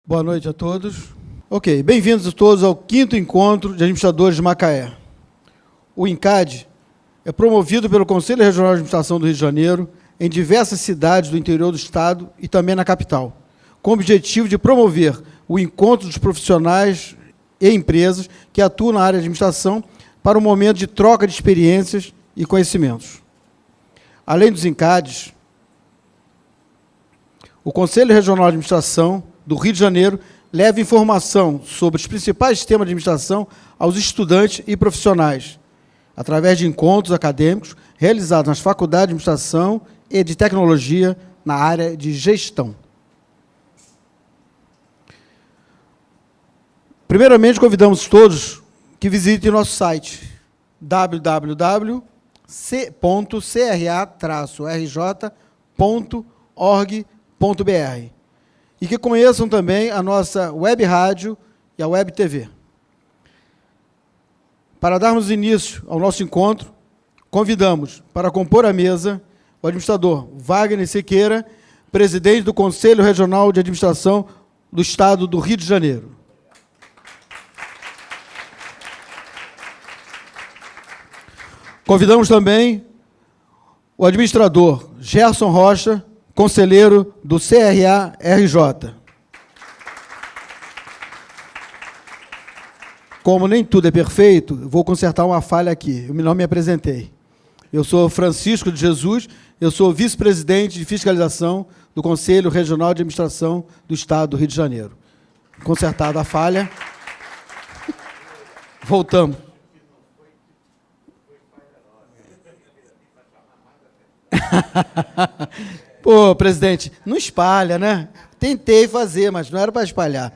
Boa noite a todos. Ok, bem-vindos a todos ao 5º Encontro de Administradores de Macaé. O INCAD é promovido pelo Conselho Regional de Administração do Rio de Janeiro em diversas cidades do interior do Estado e também na capital, com o objetivo de promover o encontro dos profissionais e empresas que atuam na área de administração para um momento de troca de experiências e conhecimentos. Além dos INCADs, o Conselho Regional de Administração do Rio de Janeiro leva informação sobre os principais sistemas de administração aos estudantes e profissionais, através de encontros acadêmicos realizados nas faculdades de administração e de tecnologia na área de gestão. Primeiramente, convidamos todos que visitem nosso site www.cra-rj.org.br e que conheçam também a nossa web rádio e a web TV. Para darmos início ao nosso encontro, convidamos para compor a mesa o administrador Wagner Siqueira, presidente do Conselho Regional de Administração do Estado do Rio de Janeiro. Convidamos também o administrador Gerson Rocha, conselheiro do CRA-RJ. Como nem tudo é perfeito, vou consertar uma falha aqui. Eu não me apresentei. Eu sou Francisco de Jesus, eu sou vice-presidente de fiscalização do Conselho Regional de Administração do Estado do Rio de Janeiro. Consertada a falha. Voltamos. Pô, presidente, não espalha, né? Tentei fazer, mas não era para espalhar.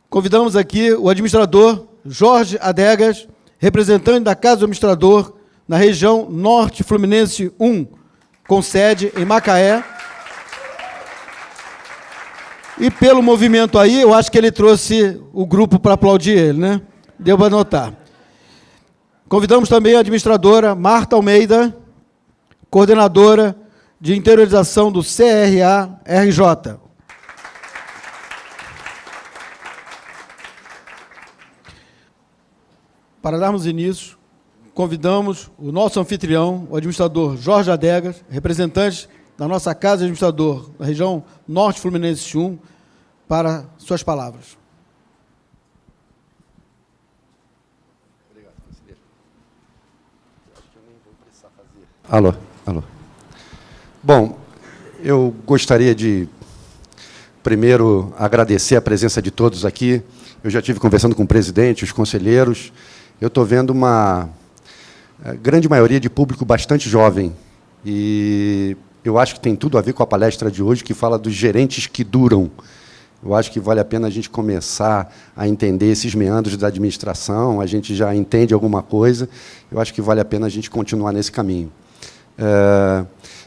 Convidamos aqui o administrador Jorge Adegas, representante da Casa do Administrador na região Norte Fluminense 1, com sede em Macaé. E pelo movimento aí, eu acho que ele trouxe o grupo para aplaudir ele, né? Deu para notar. Convidamos também a administradora Marta Almeida, coordenadora de interiorização do CRA-RJ. Para darmos início, convidamos o nosso anfitrião, o administrador Jorge Adegas, representante da nossa Casa de Administrador da região Norte Fluminense 1, para suas palavras. Obrigado, conselheiro. Acho que eu nem vou precisar fazer. Alô. Bom, eu gostaria de, primeiro, agradecer a presença de todos aqui. Eu já estive conversando com o presidente, os conselheiros. Eu estou vendo uma grande maioria de público bastante jovem. E eu acho que tem tudo a ver com a palestra de hoje, que fala dos gerentes que duram. Eu acho que vale a pena a gente começar a entender esses meandros da administração. A gente já entende alguma coisa. Eu acho que vale a pena a gente continuar nesse caminho.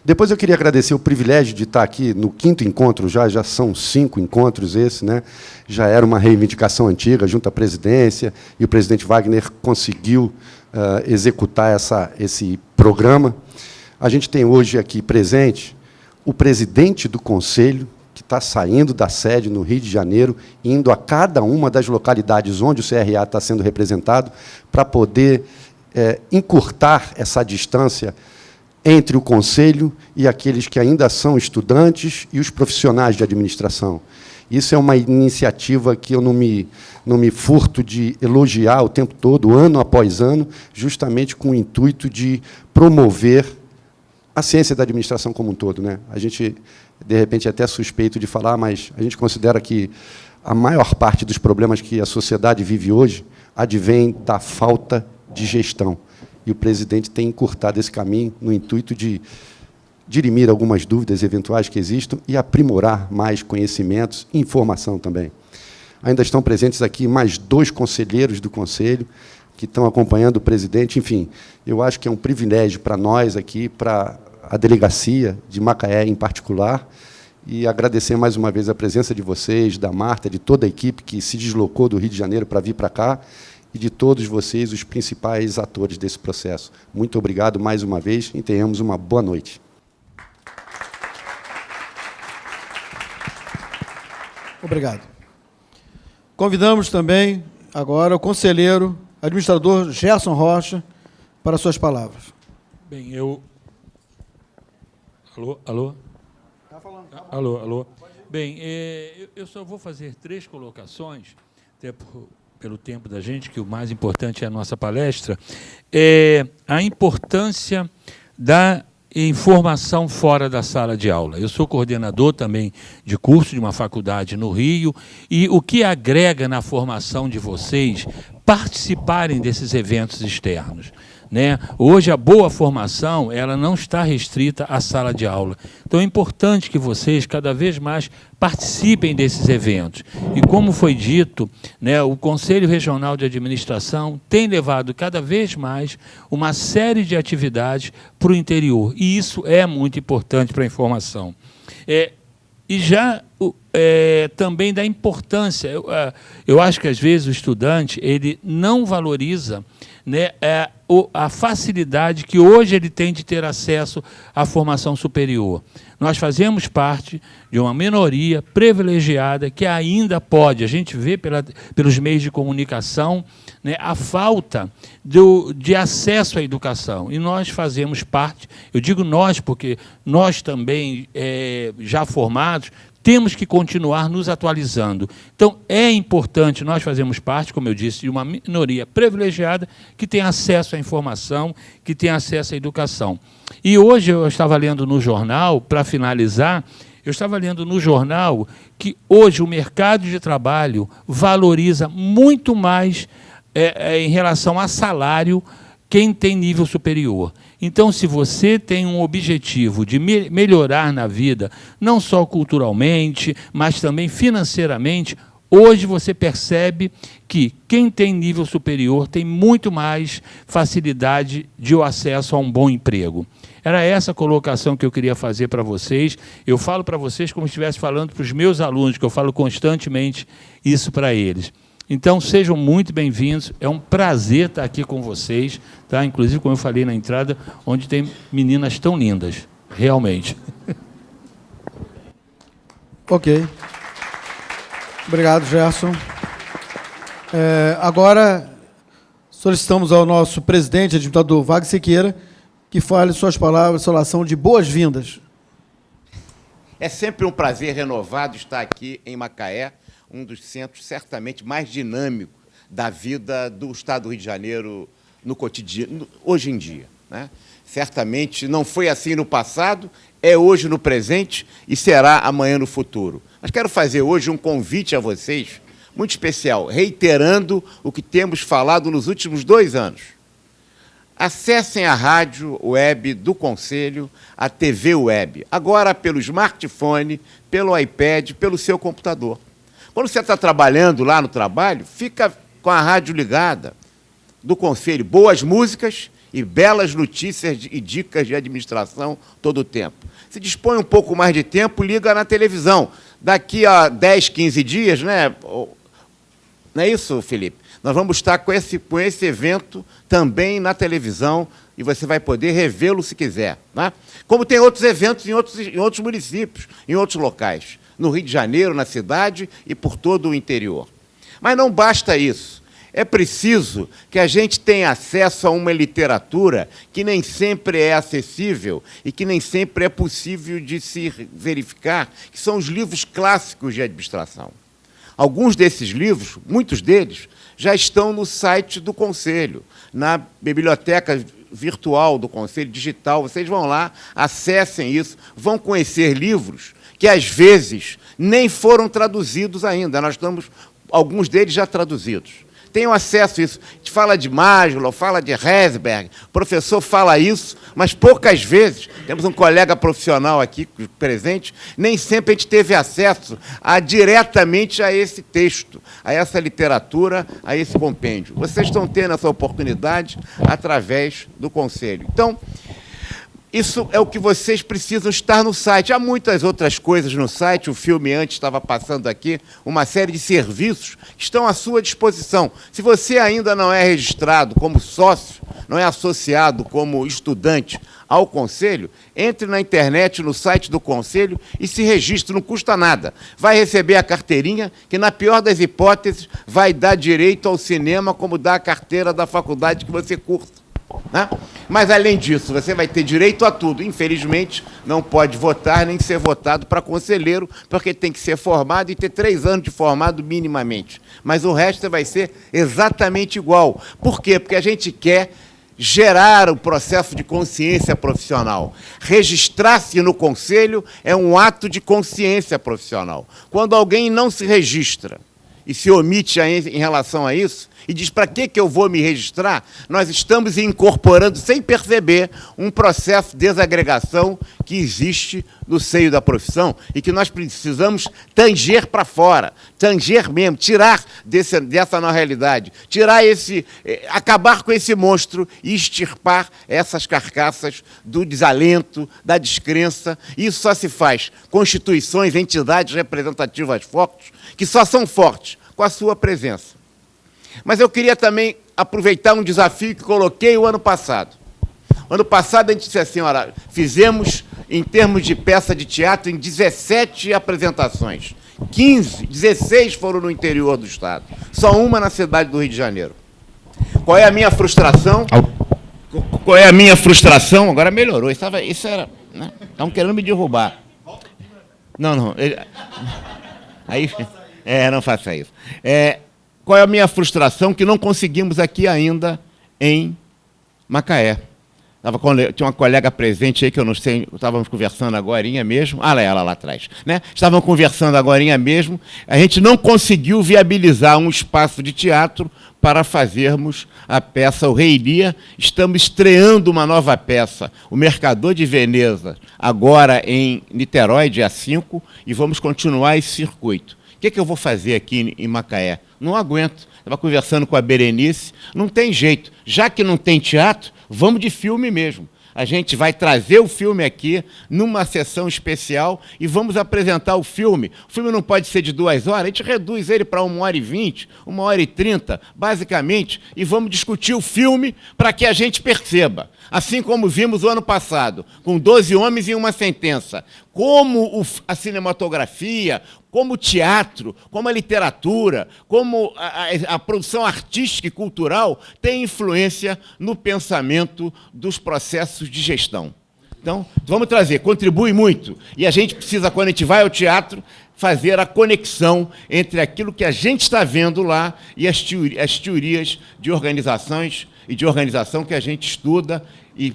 Depois eu queria agradecer o privilégio de estar aqui no 5º encontro, já são 5 encontros esse, né? Já era uma reivindicação antiga junto à presidência, e o presidente Wagner conseguiu executar esse programa. A gente tem hoje aqui presente o presidente do Conselho, que está saindo da sede no Rio de Janeiro, indo a cada uma das localidades onde o CRA está sendo representado, para poder encurtar essa distância entre o Conselho e aqueles que ainda são estudantes e os profissionais de administração. Isso é uma iniciativa que eu não me furto de elogiar o tempo todo, ano após ano, justamente com o intuito de promover a ciência da administração como um todo, né? A gente, de repente, é até suspeito de falar, mas a gente considera que a maior parte dos problemas que a sociedade vive hoje advém da falta de gestão. E o presidente tem encurtado esse caminho no intuito de dirimir algumas dúvidas eventuais que existam e aprimorar mais conhecimentos e informação também. Ainda estão presentes aqui mais 2 conselheiros do Conselho que estão acompanhando o presidente. Enfim, eu acho que é um privilégio para nós aqui, para a delegacia de Macaé em particular, e agradecer mais uma vez a presença de vocês, da Marta, de toda a equipe que se deslocou do Rio de Janeiro para vir para cá, e de todos vocês, os principais atores desse processo. Muito obrigado mais uma vez e tenhamos uma boa noite. Obrigado. Convidamos também agora o conselheiro administrador Gerson Rocha para suas palavras. Bem, Alô? Alô? Tá falando. Alô? Bem, eu só vou fazer 3 colocações, até pelo tempo da gente, que o mais importante é a nossa palestra, a importância da informação fora da sala de aula. Eu sou coordenador também de curso de uma faculdade no Rio, e o que agrega na formação de vocês participarem desses eventos externos, né? Hoje, a boa formação ela não está restrita à sala de aula. Então, é importante que vocês, cada vez mais, participem desses eventos. E, como foi dito, né, o Conselho Regional de Administração tem levado cada vez mais uma série de atividades para o interior. E isso é muito importante para a informação. E já também da importância, eu acho que, às vezes, o estudante ele não valoriza, né, a facilidade que hoje ele tem de ter acesso à formação superior. Nós fazemos parte de uma minoria privilegiada que ainda pode, a gente vê pelos meios de comunicação, né, a falta de acesso à educação. E nós fazemos parte, eu digo nós porque nós também, já formados, temos que continuar nos atualizando. Então, é importante, nós fazemos parte, como eu disse, de uma minoria privilegiada que tem acesso à informação, que tem acesso à educação. E hoje eu estava lendo no jornal, para finalizar, eu estava lendo no jornal que hoje o mercado de trabalho valoriza muito mais em relação a salário quem tem nível superior. Então, se você tem um objetivo de melhorar na vida, não só culturalmente, mas também financeiramente, hoje você percebe que quem tem nível superior tem muito mais facilidade de acesso a um bom emprego. Era essa a colocação que eu queria fazer para vocês. Eu falo para vocês como se estivesse falando para os meus alunos, que eu falo constantemente isso para eles. Então, sejam muito bem-vindos. É um prazer estar aqui com vocês, tá? Inclusive, como eu falei na entrada, onde tem meninas tão lindas, realmente. Ok. Obrigado, Gerson. Agora, solicitamos ao nosso presidente, administrador Wagner Siqueira, que fale suas palavras, sua oração de boas-vindas. É sempre um prazer renovado estar aqui em Macaé, um dos centros certamente mais dinâmicos da vida do Estado do Rio de Janeiro no cotidiano, hoje em dia, né? Certamente não foi assim no passado, é hoje no presente e será amanhã no futuro. Mas quero fazer hoje um convite a vocês, muito especial, reiterando o que temos falado nos últimos 2 anos. Acessem a rádio web do Conselho, a TV web, agora pelo smartphone, pelo iPad, pelo seu computador. Quando você está trabalhando lá no trabalho, fica com a rádio ligada do Conselho. Boas músicas e belas notícias e dicas de administração todo o tempo. Se dispõe um pouco mais de tempo, liga na televisão. Daqui a 10, 15 dias, né? Não é isso, Felipe? Nós vamos estar com esse evento também na televisão e você vai poder revê-lo se quiser, né? Como tem outros eventos em outros municípios, em outros locais. No Rio de Janeiro, na cidade e por todo o interior. Mas não basta isso. É preciso que a gente tenha acesso a uma literatura que nem sempre é acessível e que nem sempre é possível de se verificar, que são os livros clássicos de administração. Alguns desses livros, muitos deles, já estão no site do Conselho, na biblioteca virtual do Conselho, digital. Vocês vão lá, acessem isso, vão conhecer livros que, às vezes, nem foram traduzidos ainda. Nós estamos, alguns deles já traduzidos. Tenham acesso a isso. A gente fala de Maslow, fala de Herzberg, o professor fala isso, mas poucas vezes, temos um colega profissional aqui presente, nem sempre a gente teve acesso diretamente a esse texto, a essa literatura, a esse compêndio. Vocês estão tendo essa oportunidade através do Conselho. Então, Isso é o que vocês precisam estar no site. Há muitas outras coisas no site, o filme antes estava passando aqui, uma série de serviços que estão à sua disposição. Se você ainda não é registrado como sócio, não é associado como estudante ao Conselho, entre na internet, no site do Conselho e se registre, não custa nada. Vai receber a carteirinha, que na pior das hipóteses vai dar direito ao cinema como dá a carteira da faculdade que você cursa. Né? Mas, além disso, você vai ter direito a tudo. Infelizmente, não pode votar nem ser votado para conselheiro, porque tem que ser formado e ter 3 anos de formado minimamente. Mas o resto vai ser exatamente igual. Por quê? Porque a gente quer gerar o processo de consciência profissional. Registrar-se no conselho é um ato de consciência profissional. Quando alguém não se registra e se omite em relação a isso, e diz, para que eu vou me registrar? Nós estamos incorporando, sem perceber, um processo de desagregação que existe no seio da profissão e que nós precisamos tanger para fora, tanger mesmo, tirar dessa nova realidade, acabar com esse monstro e extirpar essas carcaças do desalento, da descrença. Isso só se faz com instituições, entidades representativas fortes, que só são fortes com a sua presença. Mas eu queria também aproveitar um desafio que coloquei o ano passado. O ano passado a gente disse assim, olha, fizemos, em termos de peça de teatro, em 17 apresentações. 16 foram no interior do Estado. Só uma na cidade do Rio de Janeiro. Qual é a minha frustração? Qual é a minha frustração? Agora melhorou. Isso era... Né? Estavam querendo me derrubar. Não. Aí... não faça isso. Qual é a minha frustração? Que não conseguimos aqui ainda em Macaé. Tinha uma colega presente aí, que eu não sei, estávamos conversando agorinha mesmo. Ela lá atrás. Né? Estávamos conversando agorinha mesmo. A gente não conseguiu viabilizar um espaço de teatro para fazermos a peça O Rei Lia. Estamos estreando uma nova peça, O Mercador de Veneza, agora em Niterói, dia 5, e vamos continuar esse circuito. O que eu vou fazer aqui em Macaé? Não aguento. Estava conversando com a Berenice. Não tem jeito. Já que não tem teatro, vamos de filme mesmo. A gente vai trazer o filme aqui numa sessão especial e vamos apresentar o filme. O filme não pode ser de 2 horas, a gente reduz ele para 1h20, 1h30, basicamente, e vamos discutir o filme para que a gente perceba. Assim como vimos o ano passado, com 12 Homens e uma Sentença, como a cinematografia, como o teatro, como a literatura, como a produção artística e cultural tem influência no pensamento dos processos de gestão. Então, vamos trazer, contribui muito. E a gente precisa, quando a gente vai ao teatro, fazer a conexão entre aquilo que a gente está vendo lá e as teorias de organizações e de organização que a gente estuda e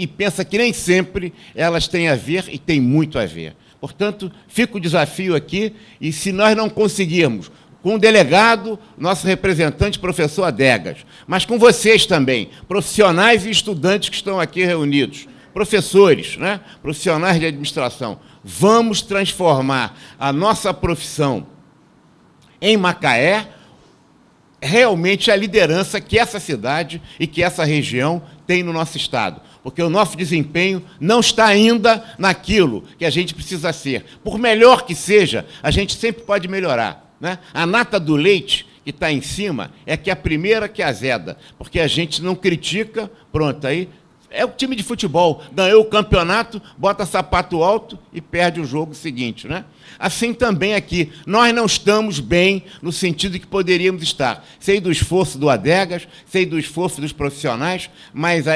pensa que nem sempre elas têm a ver e têm muito a ver. Portanto, fica o desafio aqui, e se nós não conseguirmos, com o delegado, nosso representante, professor Adegas, mas com vocês também, profissionais e estudantes que estão aqui reunidos, professores, né? Profissionais de administração, vamos transformar a nossa profissão em Macaé realmente a liderança que essa cidade e que essa região tem no nosso Estado. Porque o nosso desempenho não está ainda naquilo que a gente precisa ser. Por melhor que seja, a gente sempre pode melhorar. Né? A nata do leite, que está em cima, é que a primeira que azeda, porque a gente não critica, pronto, aí é o time de futebol, ganhou o campeonato, bota sapato alto e perde o jogo seguinte. Né? Assim também aqui, nós não estamos bem no sentido que poderíamos estar. Sei do esforço do Adegas, sei do esforço dos profissionais, mas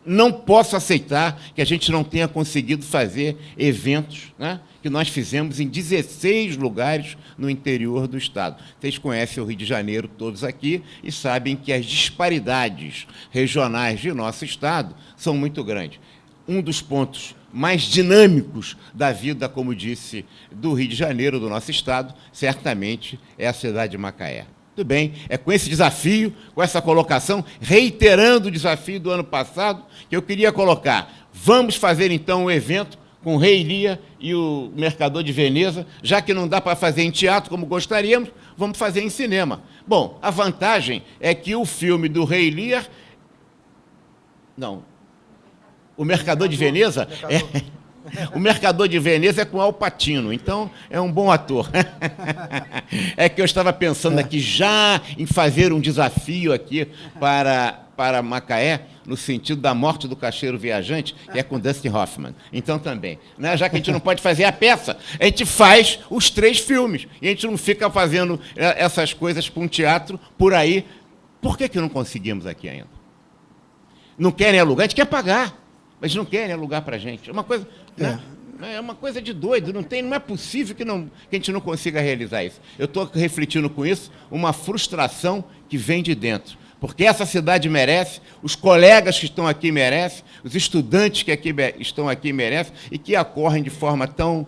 não posso aceitar que a gente não tenha conseguido fazer eventos, né, que nós fizemos em 16 lugares no interior do Estado. Vocês conhecem o Rio de Janeiro todos aqui e sabem que as disparidades regionais de nosso Estado são muito grandes. Um dos pontos mais dinâmicos da vida, como disse, do Rio de Janeiro, do nosso Estado, certamente é a cidade de Macaé. Tudo bem, é com esse desafio, com essa colocação, reiterando o desafio do ano passado, que eu queria colocar. Vamos fazer, então, um evento com o Rei Lia e o Mercador de Veneza, já que não dá para fazer em teatro como gostaríamos, vamos fazer em cinema. Bom, a vantagem é que o filme do Rei Lia... Não. O Mercador de Veneza? O Mercador de Veneza é com Al Pacino, então é um bom ator. É que eu estava pensando aqui já em fazer um desafio aqui para Macaé, no sentido da Morte do Caixeiro Viajante, que é com Dustin Hoffman. Então também, né? Já que a gente não pode fazer a peça, a gente faz os 3 filmes, e a gente não fica fazendo essas coisas para um teatro por aí. Por que não conseguimos aqui ainda? Não querem alugar? A gente quer pagar, mas não querem alugar para a gente. É uma coisa... Né? É uma coisa de doido, não é possível que a gente não consiga realizar isso. Eu estou refletindo com isso, uma frustração que vem de dentro. Porque essa cidade merece, os colegas que estão aqui merecem, os estudantes que estão aqui merecem e que acorrem de forma tão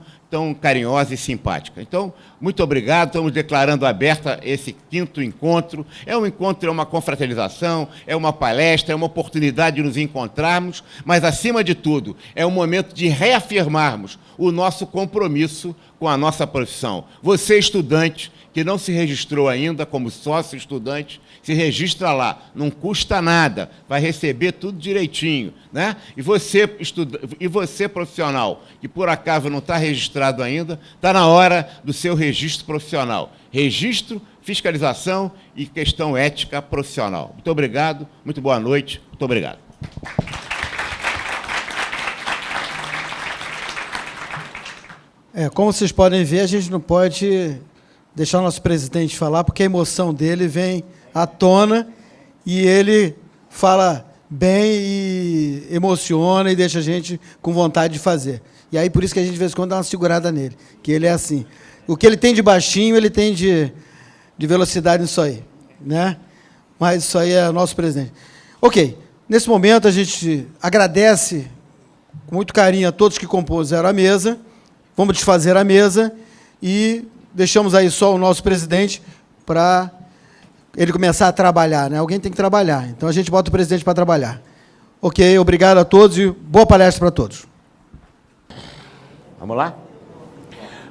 carinhosa e simpática. Então, muito obrigado, estamos declarando aberta esse 5º encontro. É um encontro, é uma confraternização, é uma palestra, é uma oportunidade de nos encontrarmos, mas, acima de tudo, é um momento de reafirmarmos o nosso compromisso com a nossa profissão. Você, estudante, que não se registrou ainda como sócio estudante, se registra lá, não custa nada, vai receber tudo direitinho, né? E você profissional, que por acaso não está registrado ainda, está na hora do seu registro profissional. Registro, fiscalização e questão ética profissional. Muito obrigado, muito boa noite, muito obrigado. Como vocês podem ver, a gente não pode deixar o nosso presidente falar, porque a emoção dele vem à tona e ele fala bem e emociona e deixa a gente com vontade de fazer. E aí, por isso que a gente, de vez em quando, dá uma segurada nele, que ele é assim. O que ele tem de baixinho, ele tem de velocidade nisso aí, né? Mas isso aí é o nosso presidente. Ok, nesse momento a gente agradece com muito carinho a todos que compuseram a mesa, vamos desfazer a mesa e deixamos aí só o nosso presidente para ele começar a trabalhar, né? Alguém tem que trabalhar, então a gente bota o presidente para trabalhar. Ok, obrigado a todos e boa palestra para todos. Vamos lá?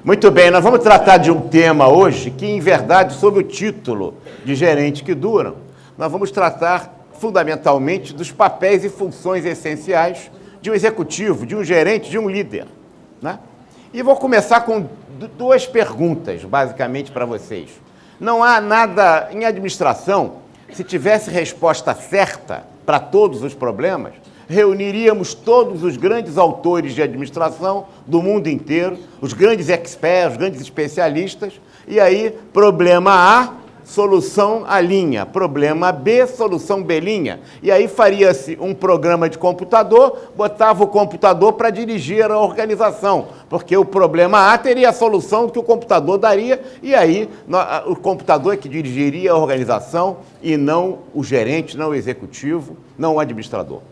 Muito bem, nós vamos tratar de um tema hoje que, em verdade, sob o título de Gerentes que Duram, nós vamos tratar fundamentalmente dos papéis e funções essenciais de um executivo, de um gerente, de um líder, né? E vou começar com 2 perguntas, basicamente, para vocês. Não há nada em administração, se tivesse resposta certa para todos os problemas, reuniríamos todos os grandes autores de administração do mundo inteiro, os grandes experts, os grandes especialistas, e aí, problema A, solução A linha, problema B, solução B linha. E aí faria-se um programa de computador, botava o computador para dirigir a organização, porque o problema A teria a solução que o computador daria, e aí o computador é que dirigiria a organização e não o gerente, não o executivo, não o administrador.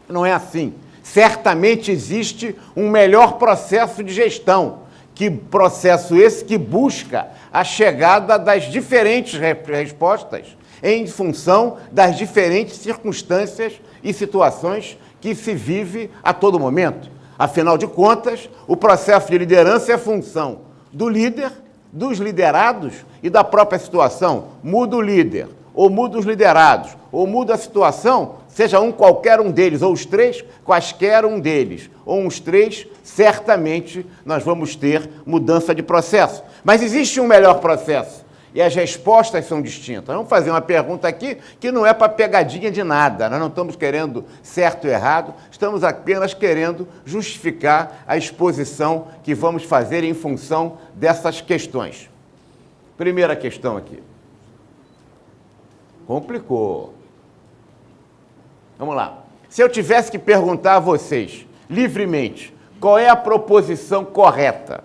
Não é assim. Certamente existe um melhor processo de gestão, que processo esse que busca a chegada das diferentes respostas em função das diferentes circunstâncias e situações que se vive a todo momento. Afinal de contas, o processo de liderança é função do líder, dos liderados e da própria situação. Muda o líder, ou muda os liderados, ou muda a situação, seja qualquer um deles, ou os 3, quaisquer um deles, ou os 3, certamente nós vamos ter mudança de processo. Mas existe um melhor processo, e as respostas são distintas. Vamos fazer uma pergunta aqui que não é para pegadinha de nada, nós não estamos querendo certo ou errado, estamos apenas querendo justificar a exposição que vamos fazer em função dessas questões. Primeira questão aqui. Complicou. Vamos lá. Se eu tivesse que perguntar a vocês, livremente, qual é a proposição correta?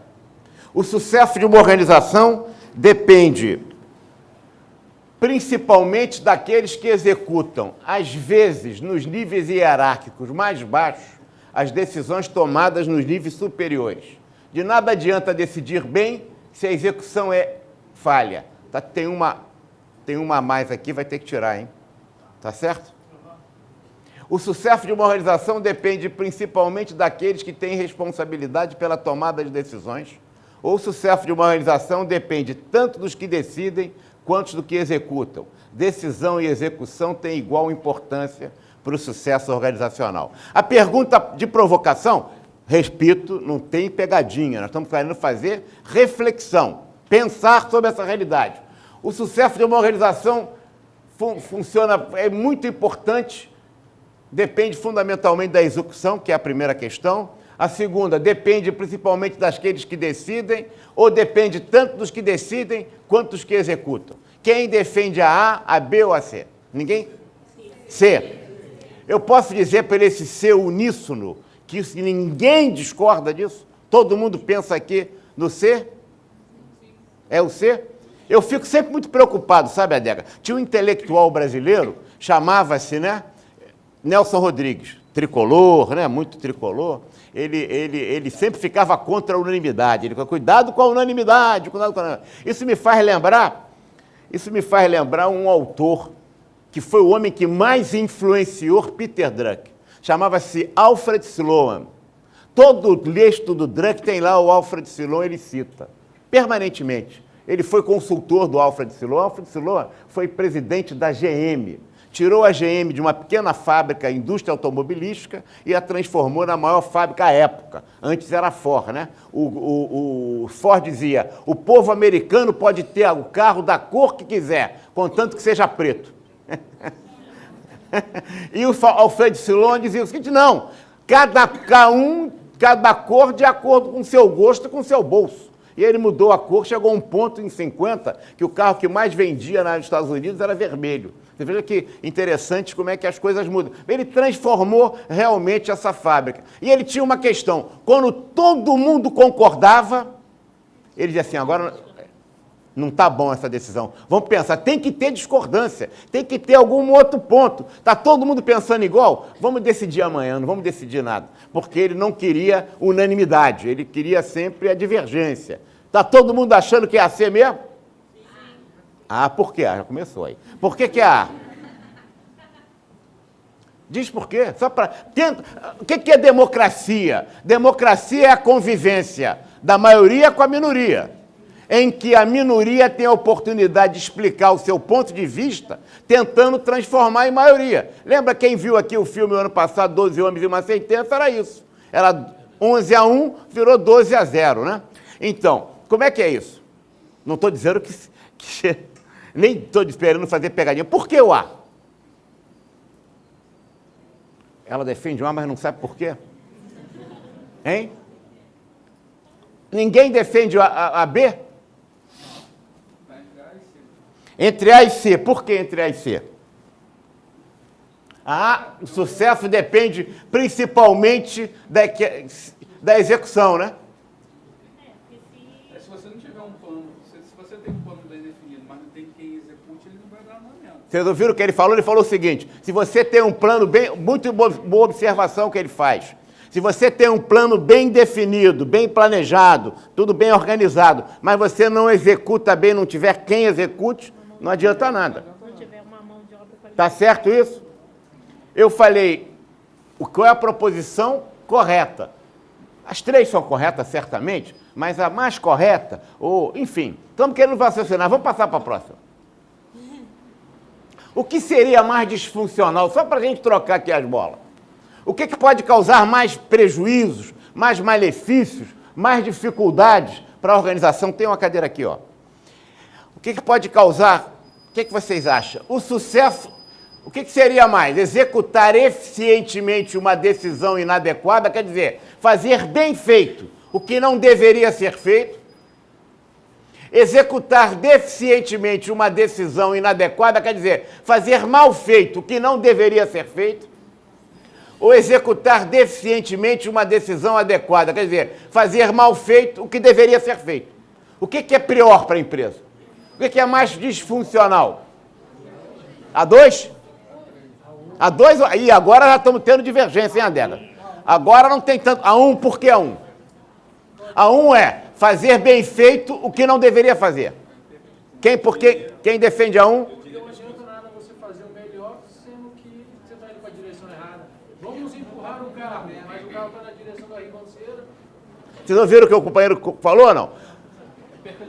O sucesso de uma organização depende principalmente daqueles que executam, às vezes, nos níveis hierárquicos mais baixos, as decisões tomadas nos níveis superiores. De nada adianta decidir bem se a execução é falha. Tá, tem uma a mais aqui, vai ter que tirar, hein? Tá certo? O sucesso de uma organização depende principalmente daqueles que têm responsabilidade pela tomada de decisões, ou o sucesso de uma organização depende tanto dos que decidem quanto do que executam. Decisão e execução têm igual importância para o sucesso organizacional. A pergunta de provocação, repito, não tem pegadinha, nós estamos querendo fazer reflexão, pensar sobre essa realidade. O sucesso de uma organização funciona, é muito importante, depende fundamentalmente da execução, que é a primeira questão. A segunda, depende principalmente daqueles que decidem, ou depende tanto dos que decidem quanto dos que executam. Quem defende a B ou a C? Ninguém? C. Eu posso dizer por esse C uníssono que ninguém discorda disso? Todo mundo pensa aqui no C? É o C? Eu fico sempre muito preocupado, sabe, Adega? Tinha um intelectual brasileiro, chamava-se, né, Nelson Rodrigues, tricolor, né, muito tricolor. Ele sempre ficava contra a unanimidade. Ele falou, cuidado com a unanimidade, cuidado com a unanimidade. Isso me faz lembrar um autor que foi o homem que mais influenciou Peter Drucker. Chamava-se Alfred Sloan. Todo o texto do Drucker tem lá o Alfred Sloan, ele cita, permanentemente. Ele foi consultor do Alfred Sloan. Alfred Sloan foi presidente da GM. Tirou a GM de uma pequena fábrica, indústria automobilística, e a transformou na maior fábrica à época. Antes era a Ford, né? O Ford dizia, o povo americano pode ter o carro da cor que quiser, contanto que seja preto. E o Alfred Sloan dizia o seguinte, não, cada cor de acordo com o seu gosto e com o seu bolso. E ele mudou a cor, chegou a um ponto em 50 que o carro que mais vendia nos Estados Unidos era vermelho. Você veja que interessante como é que as coisas mudam. Ele transformou realmente essa fábrica. E ele tinha uma questão. Quando todo mundo concordava, ele dizia assim, agora não está bom essa decisão. Vamos pensar, tem que ter discordância, tem que ter algum outro ponto. Está todo mundo pensando igual? Vamos decidir amanhã, não vamos decidir nada. Porque ele não queria unanimidade, ele queria sempre a divergência. Está todo mundo achando que é a C mesmo? Ah, por quê? Já começou aí. Por que é A? Diz por quê? Só para... O que é democracia? Democracia é a convivência da maioria com a minoria, em que a minoria tem a oportunidade de explicar o seu ponto de vista, tentando transformar em maioria. Lembra quem viu aqui o filme o ano passado, 12 Homens e uma Sentença? Era isso. Era 11-1, virou 12-0, né? Então, como é que é isso? Não estou dizendo que nem estou esperando fazer pegadinha. Por que o A? Ela defende o A, mas não sabe por quê? Hein? Ninguém defende a B? Entre A e C. Por que entre A e C? O sucesso depende principalmente da execução, né? Se você não tiver um plano, se você tem um plano bem definido, mas não tem quem execute, ele não vai dar andamento. Vocês ouviram o que ele falou? Ele falou o seguinte, se você tem um plano muito boa observação que ele faz. Se você tem um plano bem definido, bem planejado, tudo bem organizado, mas você não executa bem, não tiver quem execute, não adianta nada. Não tiver uma mão de obra qualificada. Tá certo isso? Eu falei, qual é a proposição correta? As três são corretas, certamente, mas a mais correta, enfim, estamos querendo raciocinar, vamos passar para a próxima. O que seria mais disfuncional, só para a gente trocar aqui as bolas? O que pode causar mais prejuízos, mais malefícios, mais dificuldades para a organização? Tem uma cadeira aqui, ó. O que pode causar, o que vocês acham? O sucesso, o que seria mais? Executar eficientemente uma decisão inadequada, quer dizer, fazer bem feito o que não deveria ser feito. Executar deficientemente uma decisão inadequada, quer dizer, fazer mal feito o que não deveria ser feito. Ou executar deficientemente uma decisão adequada, quer dizer, fazer mal feito o que deveria ser feito. O que é pior para a empresa? O que é mais disfuncional? A 2? A 2, e agora já estamos tendo divergência, hein, Adega? Agora não tem tanto. A 1, por que a 1? A 1 é fazer bem feito o que não deveria fazer. Quem defende a 1? Porque não adianta nada você fazer o melhor, sendo que você está indo para a direção errada. Vamos empurrar o carro, mas o carro está na direção da ribanceira. Vocês ouviram o que o companheiro falou ou não?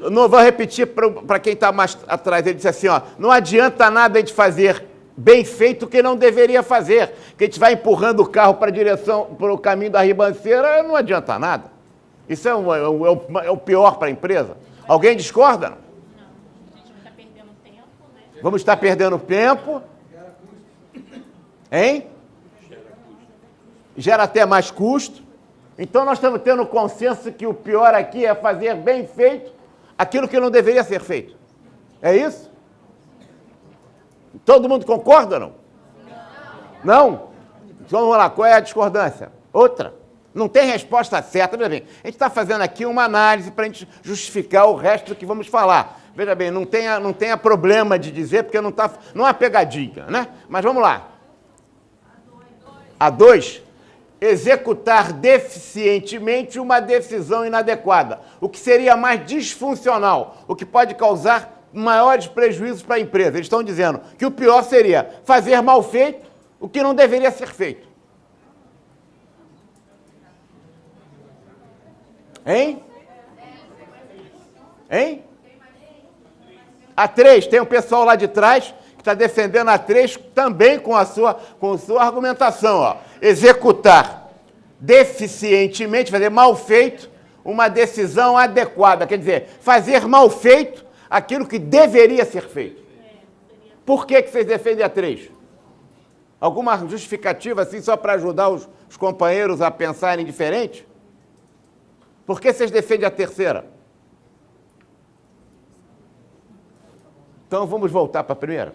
Eu não vou repetir para quem está mais atrás. Ele disse assim, ó, não adianta nada a gente fazer bem feito o que não deveria fazer. Que a gente vai empurrando o carro para o caminho da ribanceira, não adianta nada. Isso é o pior para a empresa. Alguém discorda? Não. A gente vai estar perdendo tempo, né? Vamos estar perdendo tempo. Hein? Gera até mais custo. Então, nós estamos tendo consenso que o pior aqui é fazer bem feito aquilo que não deveria ser feito. É isso? Todo mundo concorda ou não? Não? Então, vamos lá, qual é a discordância? Outra. Não tem resposta certa. Veja bem, a gente está fazendo aqui uma análise para a gente justificar o resto do que vamos falar. Veja bem, não tenha problema de dizer, porque não há pegadinha, né? Mas vamos lá. A2, executar deficientemente uma decisão inadequada, o que seria mais disfuncional, o que pode causar maiores prejuízos para a empresa. Eles estão dizendo que o pior seria fazer mal feito o que não deveria ser feito. Hein? Hein? A3, tem um pessoal lá de trás que está defendendo a 3 também com a sua argumentação. Ó. Executar deficientemente, fazer mal feito, uma decisão adequada. Quer dizer, fazer mal feito aquilo que deveria ser feito. Por que vocês defendem a 3? Alguma justificativa assim só para ajudar os companheiros a pensarem diferente? Por que vocês defendem a terceira? Então vamos voltar para a primeira.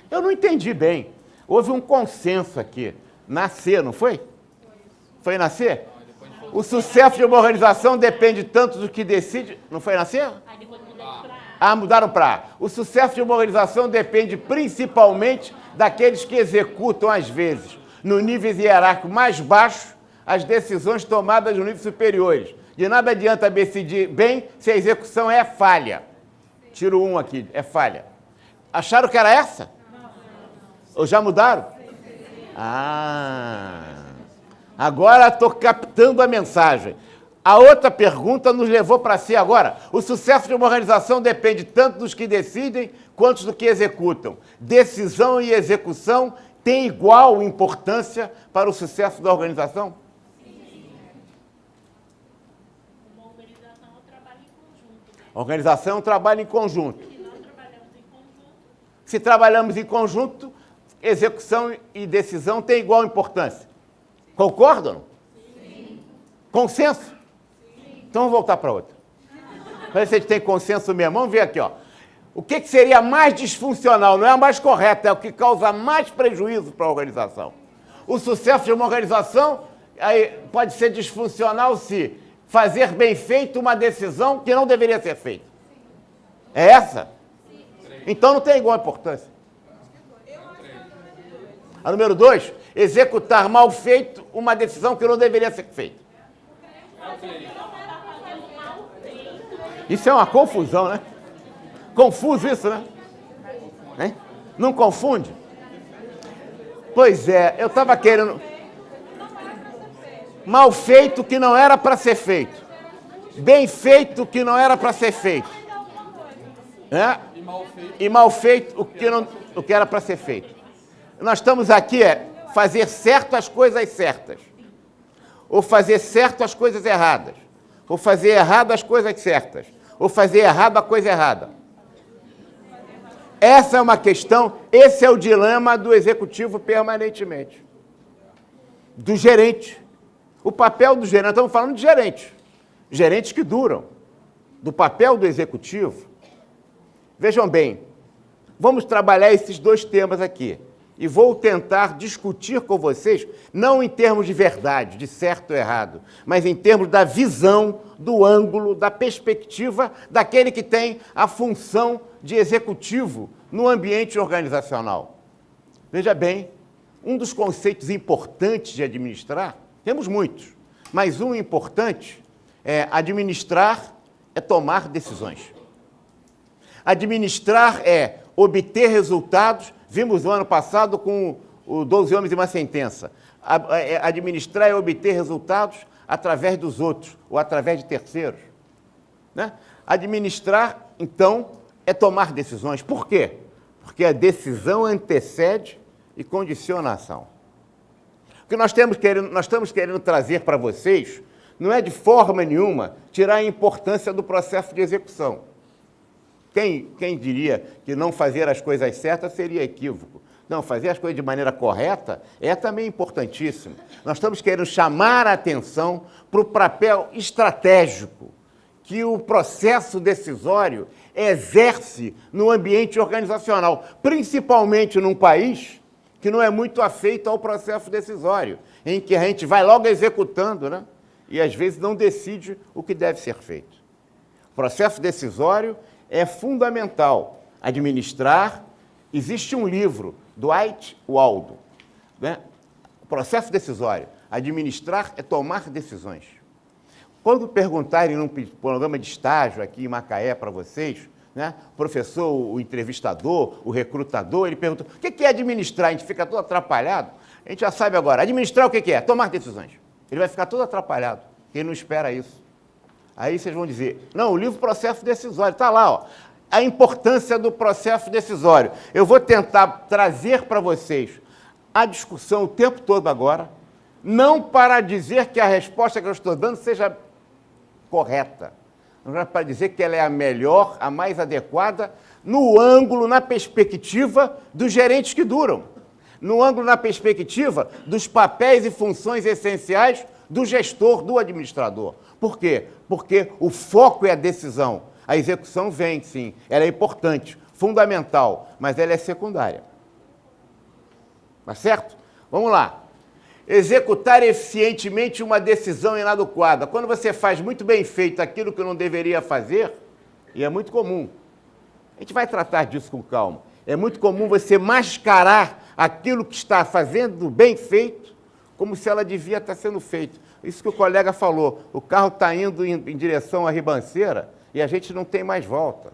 Eu não entendi bem. Houve um consenso aqui. Nascer, não foi? Foi nascer? O sucesso de uma organização depende tanto do que decide... Não foi nascer? Aí depois mudamos para A. Ah, mudaram para A. O sucesso de uma organização depende principalmente daqueles que executam, às vezes, no nível hierárquico mais baixo, as decisões tomadas no nível superiores. De nada adianta decidir bem se a execução é falha. Tiro 1 aqui, é falha. Acharam que era essa? Ou já mudaram? Ah, agora estou captando a mensagem. A outra pergunta nos levou para si agora. O sucesso de uma organização depende tanto dos que decidem quanto dos que executam. Decisão e execução têm igual importância para o sucesso da organização? Uma organização é um trabalho em conjunto. Né? Organização é um trabalho em conjunto. Se nós trabalhamos em conjunto, Se trabalhamos em conjunto, execução e decisão têm igual importância. Concordam? Sim. Consenso? Sim. Então vamos voltar para outra. Para ver se a gente tem consenso mesmo. Vamos ver aqui, ó. O que seria mais disfuncional? Não é a mais correta, é o que causa mais prejuízo para a organização. O sucesso de uma organização aí, pode ser disfuncional se fazer bem feito uma decisão que não deveria ser feita. É essa? Então não tem igual importância. A número 2, executar mal feito uma decisão que não deveria ser feita. Isso é uma confusão, né? Confuso isso, né? Hein? Não confunde? Pois é, eu estava querendo... Mal feito que não era para ser feito. Bem feito que não era para ser feito. É? E mal feito o que era para ser feito. Nós estamos aqui fazer certo as coisas certas. Ou fazer certo as coisas erradas. Ou fazer errado as coisas certas. Ou fazer errado a coisa errada. Essa é uma questão, esse é o dilema do executivo permanentemente. Do gerente. O papel do gerente, estamos falando de gerentes. Gerentes que duram. Do papel do executivo. Vejam bem, vamos trabalhar esses dois temas aqui. E vou tentar discutir com vocês, não em termos de verdade, de certo ou errado, mas em termos da visão, do ângulo, da perspectiva daquele que tem a função de executivo no ambiente organizacional. Veja bem, um dos conceitos importantes de administrar, temos muitos, mas um importante é administrar é tomar decisões. Administrar é obter resultados. Vimos no ano passado com o 12 Homens e uma Sentença. Administrar é obter resultados através dos outros ou através de terceiros. Né? Administrar, então, é tomar decisões. Por quê? porque a decisão antecede e condiciona a ação. O que nós estamos querendo trazer para vocês não é de forma nenhuma tirar a importância do processo de execução. Quem diria que não fazer as coisas certas seria equívoco? Não, fazer as coisas de maneira correta é também importantíssimo. Nós estamos querendo chamar a atenção para o papel estratégico que o processo decisório exerce no ambiente organizacional, principalmente num país que não é muito afeito ao processo decisório, em que a gente vai logo executando, né? E às vezes não decide o que deve ser feito. O processo decisório é fundamental administrar. Existe um livro, Dwight Waldo, né? O processo decisório, administrar é tomar decisões. Quando perguntarem num programa de estágio aqui em Macaé para vocês, né, o professor, o entrevistador, o recrutador, ele pergunta, o que é administrar? A gente fica todo atrapalhado. A gente já sabe agora, administrar o que é? Tomar decisões. Ele vai ficar todo atrapalhado, ele não espera isso. Aí vocês vão dizer, não, o livro Processo Decisório, está lá, ó, a importância do processo decisório. Eu vou tentar trazer para vocês a discussão o tempo todo agora, não para dizer que a resposta que eu estou dando seja correta, não é para dizer que ela é a melhor, a mais adequada, no ângulo, na perspectiva dos gerentes que duram, no ângulo, na perspectiva dos papéis e funções essenciais do gestor, do administrador. Por quê? Porque o foco é a decisão. A execução vem, sim, ela é importante, fundamental, mas ela é secundária. Tá certo? Vamos lá. Executar eficientemente uma decisão inadequada. Quando você faz muito bem feito aquilo que não deveria fazer, e é muito comum, a gente vai tratar disso com calma, é muito comum você mascarar aquilo que está fazendo bem feito, como se ela devia estar sendo feita. Isso que o colega falou, o carro está indo em direção à ribanceira e a gente não tem mais volta.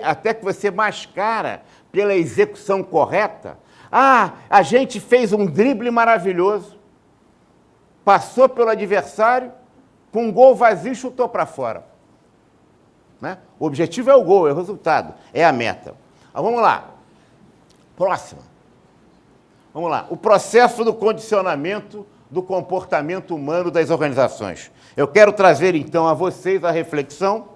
Até que você mascara pela execução correta. Ah, a gente fez um drible maravilhoso, passou pelo adversário, com um gol vazio, chutou para fora. Né? O objetivo é o gol, é o resultado, é a meta. Mas vamos lá. Próxima. Vamos lá. O processo do condicionamento do comportamento humano das organizações. Eu quero trazer, então, a vocês a reflexão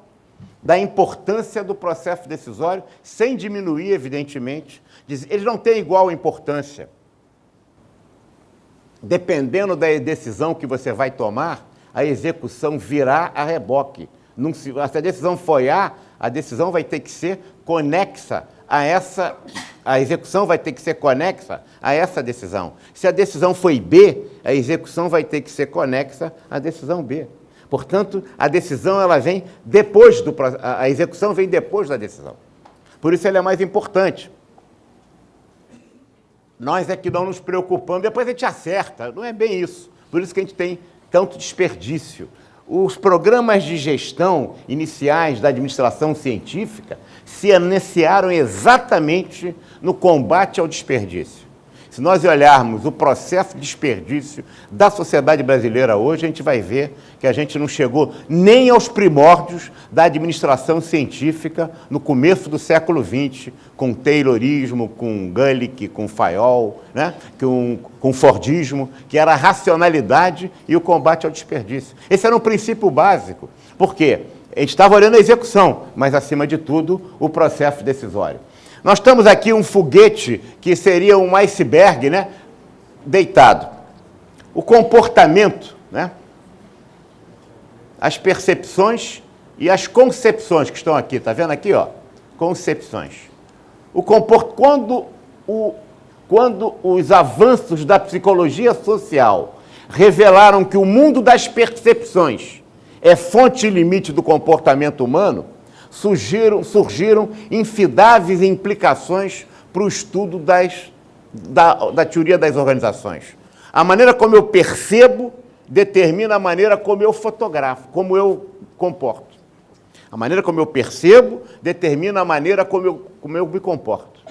da importância do processo decisório, sem diminuir, evidentemente. Eles não têm igual importância. Dependendo da decisão que você vai tomar, a execução virá a reboque. Se a decisão foi A, a decisão vai ter que ser conexa a essa... A execução vai ter que ser conexa a essa decisão. Se a decisão foi B, a execução vai ter que ser conexa à decisão B. Portanto, a decisão ela vem depois a execução vem depois da decisão. Por isso ela é mais importante. Nós é que não nos preocupamos, depois a gente acerta. Não é bem isso. Por isso que a gente tem tanto desperdício. Os programas de gestão iniciais da administração científica se iniciaram exatamente no combate ao desperdício. Se nós olharmos o processo de desperdício da sociedade brasileira hoje, a gente vai ver que a gente não chegou nem aos primórdios da administração científica no começo do século XX, com Taylorismo, com Gulick, com Fayol, né? com Fordismo, que era a racionalidade e o combate ao desperdício. Esse era um princípio básico. Por quê? A gente estava olhando a execução, mas, acima de tudo, o processo decisório. Nós estamos aqui um foguete que seria um iceberg, né, deitado. O comportamento, né, as percepções e as concepções que estão aqui, está vendo aqui? Ó, concepções. Quando os avanços da psicologia social revelaram que o mundo das percepções é fonte e limite do comportamento humano, surgiram infindáveis implicações para o estudo da teoria das organizações. A maneira como eu percebo determina a maneira como eu fotografo, como eu comporto. A maneira como eu percebo determina a maneira como eu me comporto.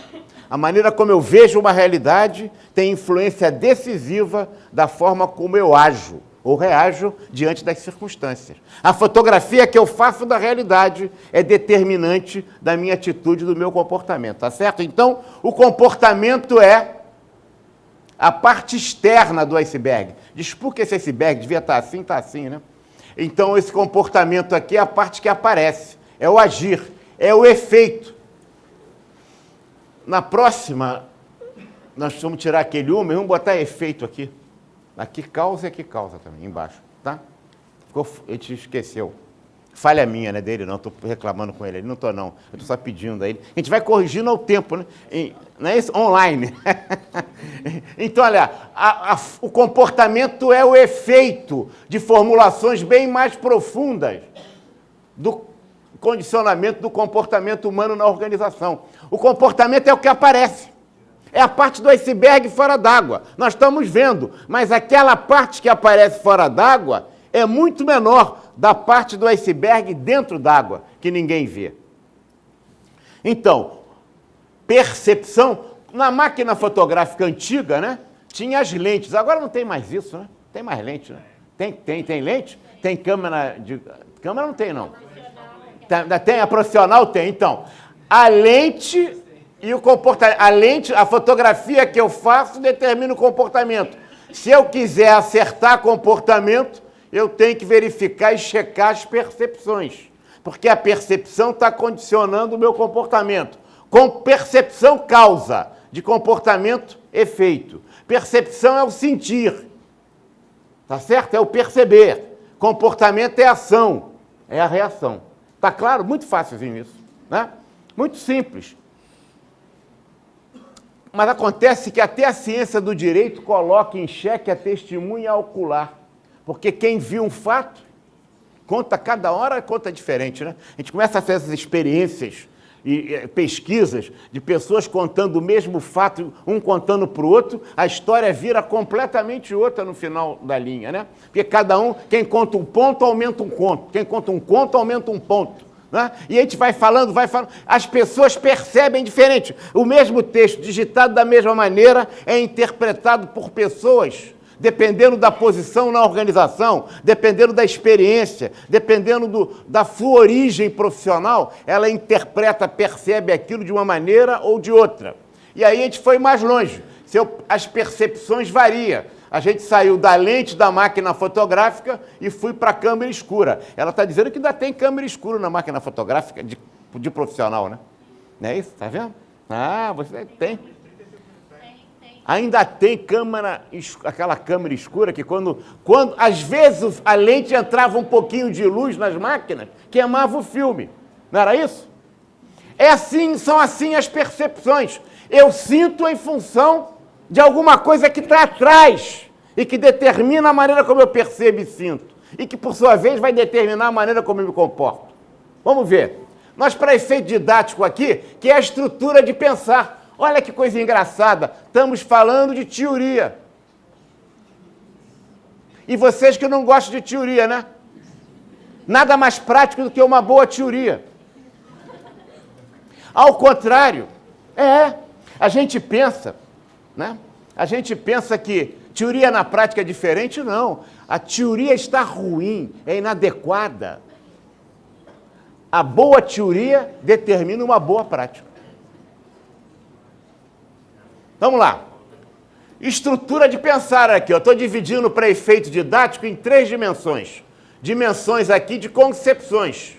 A maneira como eu vejo uma realidade tem influência decisiva da forma como eu ajo ou reajo diante das circunstâncias. A fotografia que eu faço da realidade é determinante da minha atitude, do meu comportamento, tá certo? Então, o comportamento é a parte externa do iceberg. Diz, por que esse iceberg devia estar assim, né? Então, esse comportamento aqui é a parte que aparece, é o agir, é o efeito. Na próxima, nós vamos tirar aquele e vamos botar efeito aqui. Aqui causa e aqui causa também, embaixo, tá? A gente esqueceu. Falha minha, né, dele não, estou reclamando com ele, não estou não, eu estou só pedindo a ele. A gente vai corrigindo ao tempo, né? Não é isso? Online. Então, olha, o comportamento é o efeito de formulações bem mais profundas do condicionamento do comportamento humano na organização. O comportamento é o que aparece. É a parte do iceberg fora d'água. Nós estamos vendo, mas aquela parte que aparece fora d'água é muito menor da parte do iceberg dentro d'água, que ninguém vê. Então, percepção, na máquina fotográfica antiga, né, tinha as lentes. Agora não tem mais isso, né? Tem mais lente, né? Tem lente? Tem câmera de... Câmera não tem, não. Tem, a profissional tem. Então, a lente e o comportamento. A lente, a fotografia que eu faço determina o comportamento. Se eu quiser acertar comportamento, eu tenho que verificar e checar as percepções. Porque a percepção está condicionando o meu comportamento. Com percepção, causa. De comportamento, efeito. Percepção é o sentir. Tá certo? É o perceber. Comportamento é ação. É a reação. Tá claro? Muito fácilzinho isso, né? Muito simples. Mas acontece que até a ciência do direito coloca em xeque a testemunha ocular. Porque quem viu um fato, conta cada hora, conta diferente, né? A gente começa a fazer essas experiências e pesquisas de pessoas contando o mesmo fato, um contando para o outro, a história vira completamente outra no final da linha, né? Porque cada um, quem conta um ponto, aumenta um conto. Quem conta um conto, aumenta um ponto. Né? E a gente vai falando, as pessoas percebem diferente. O mesmo texto, digitado da mesma maneira, é interpretado por pessoas, dependendo da posição na organização, dependendo da experiência, dependendo da sua origem profissional, ela interpreta, percebe aquilo de uma maneira ou de outra. E aí a gente foi mais longe. As percepções variam. A gente saiu da lente da máquina fotográfica e fui para a câmera escura. Ela está dizendo que ainda tem câmera escura na máquina fotográfica de profissional, né? Não é isso? Está vendo? Ah, você tem. Ainda tem câmera, aquela câmera escura que quando às vezes a lente entrava um pouquinho de luz nas máquinas, queimava o filme. Não era isso? É assim, são assim as percepções. Eu sinto em função de alguma coisa que está atrás e que determina a maneira como eu percebo e sinto. E que, por sua vez, vai determinar a maneira como eu me comporto. Vamos ver. Nós, para efeito didático aqui, que é a estrutura de pensar. Olha que coisa engraçada. Estamos falando de teoria. E vocês que não gostam de teoria, né? Nada mais prático do que uma boa teoria. Ao contrário, a gente pensa, né? A gente pensa que teoria na prática é diferente, não. A teoria está ruim, é inadequada. A boa teoria determina uma boa prática. Vamos lá. Estrutura de pensar aqui. Eu estou dividindo para efeito didático em 3 dimensões. Dimensões aqui de concepções.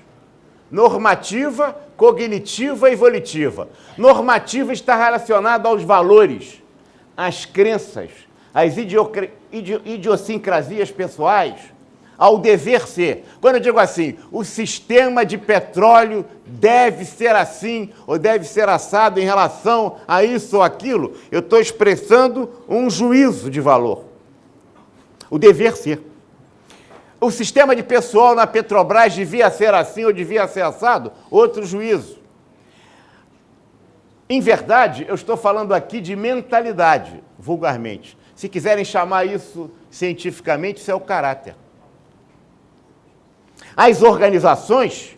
Normativa, cognitiva e volitiva. Normativa está relacionada aos valores, às crenças, às idiosincrasias pessoais, ao dever ser. Quando eu digo assim, o sistema de petróleo deve ser assim ou deve ser assado em relação a isso ou aquilo, eu estou expressando um juízo de valor. O dever ser. O sistema de pessoal na Petrobras devia ser assim ou devia ser assado? Outro juízo. Em verdade, eu estou falando aqui de mentalidade, vulgarmente. Se quiserem chamar isso cientificamente, isso é o caráter. As organizações,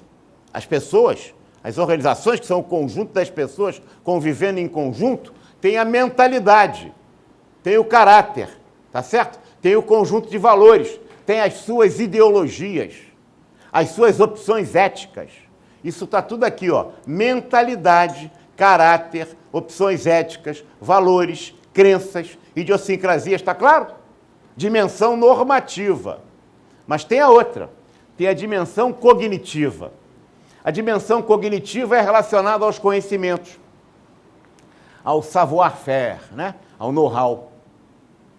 as pessoas, as organizações que são o conjunto das pessoas convivendo em conjunto, têm a mentalidade, tem o caráter, tá certo? Tem o conjunto de valores. tem as suas ideologias, as suas opções éticas. Isso está tudo aqui, ó. Mentalidade, caráter, opções éticas, valores, crenças, idiosincrasias, está claro? Dimensão normativa. Mas tem a outra, tem a dimensão cognitiva. A dimensão cognitiva é relacionada aos conhecimentos, ao savoir-faire, né? Ao know-how.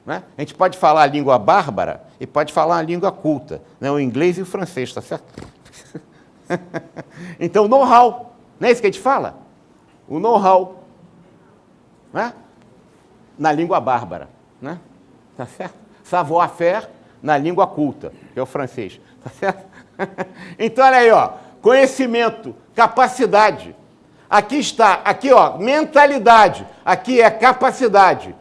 Né? A gente pode falar a língua bárbara e pode falar a língua culta, né? O inglês e o francês, tá certo? Então, know-how, não é isso que a gente fala? O know-how, né? Na língua bárbara, né? Tá certo? Savoir-faire na língua culta, que é o francês, tá certo? Então, olha aí, ó, conhecimento, capacidade. Aqui está, aqui, ó, mentalidade, aqui é capacidade.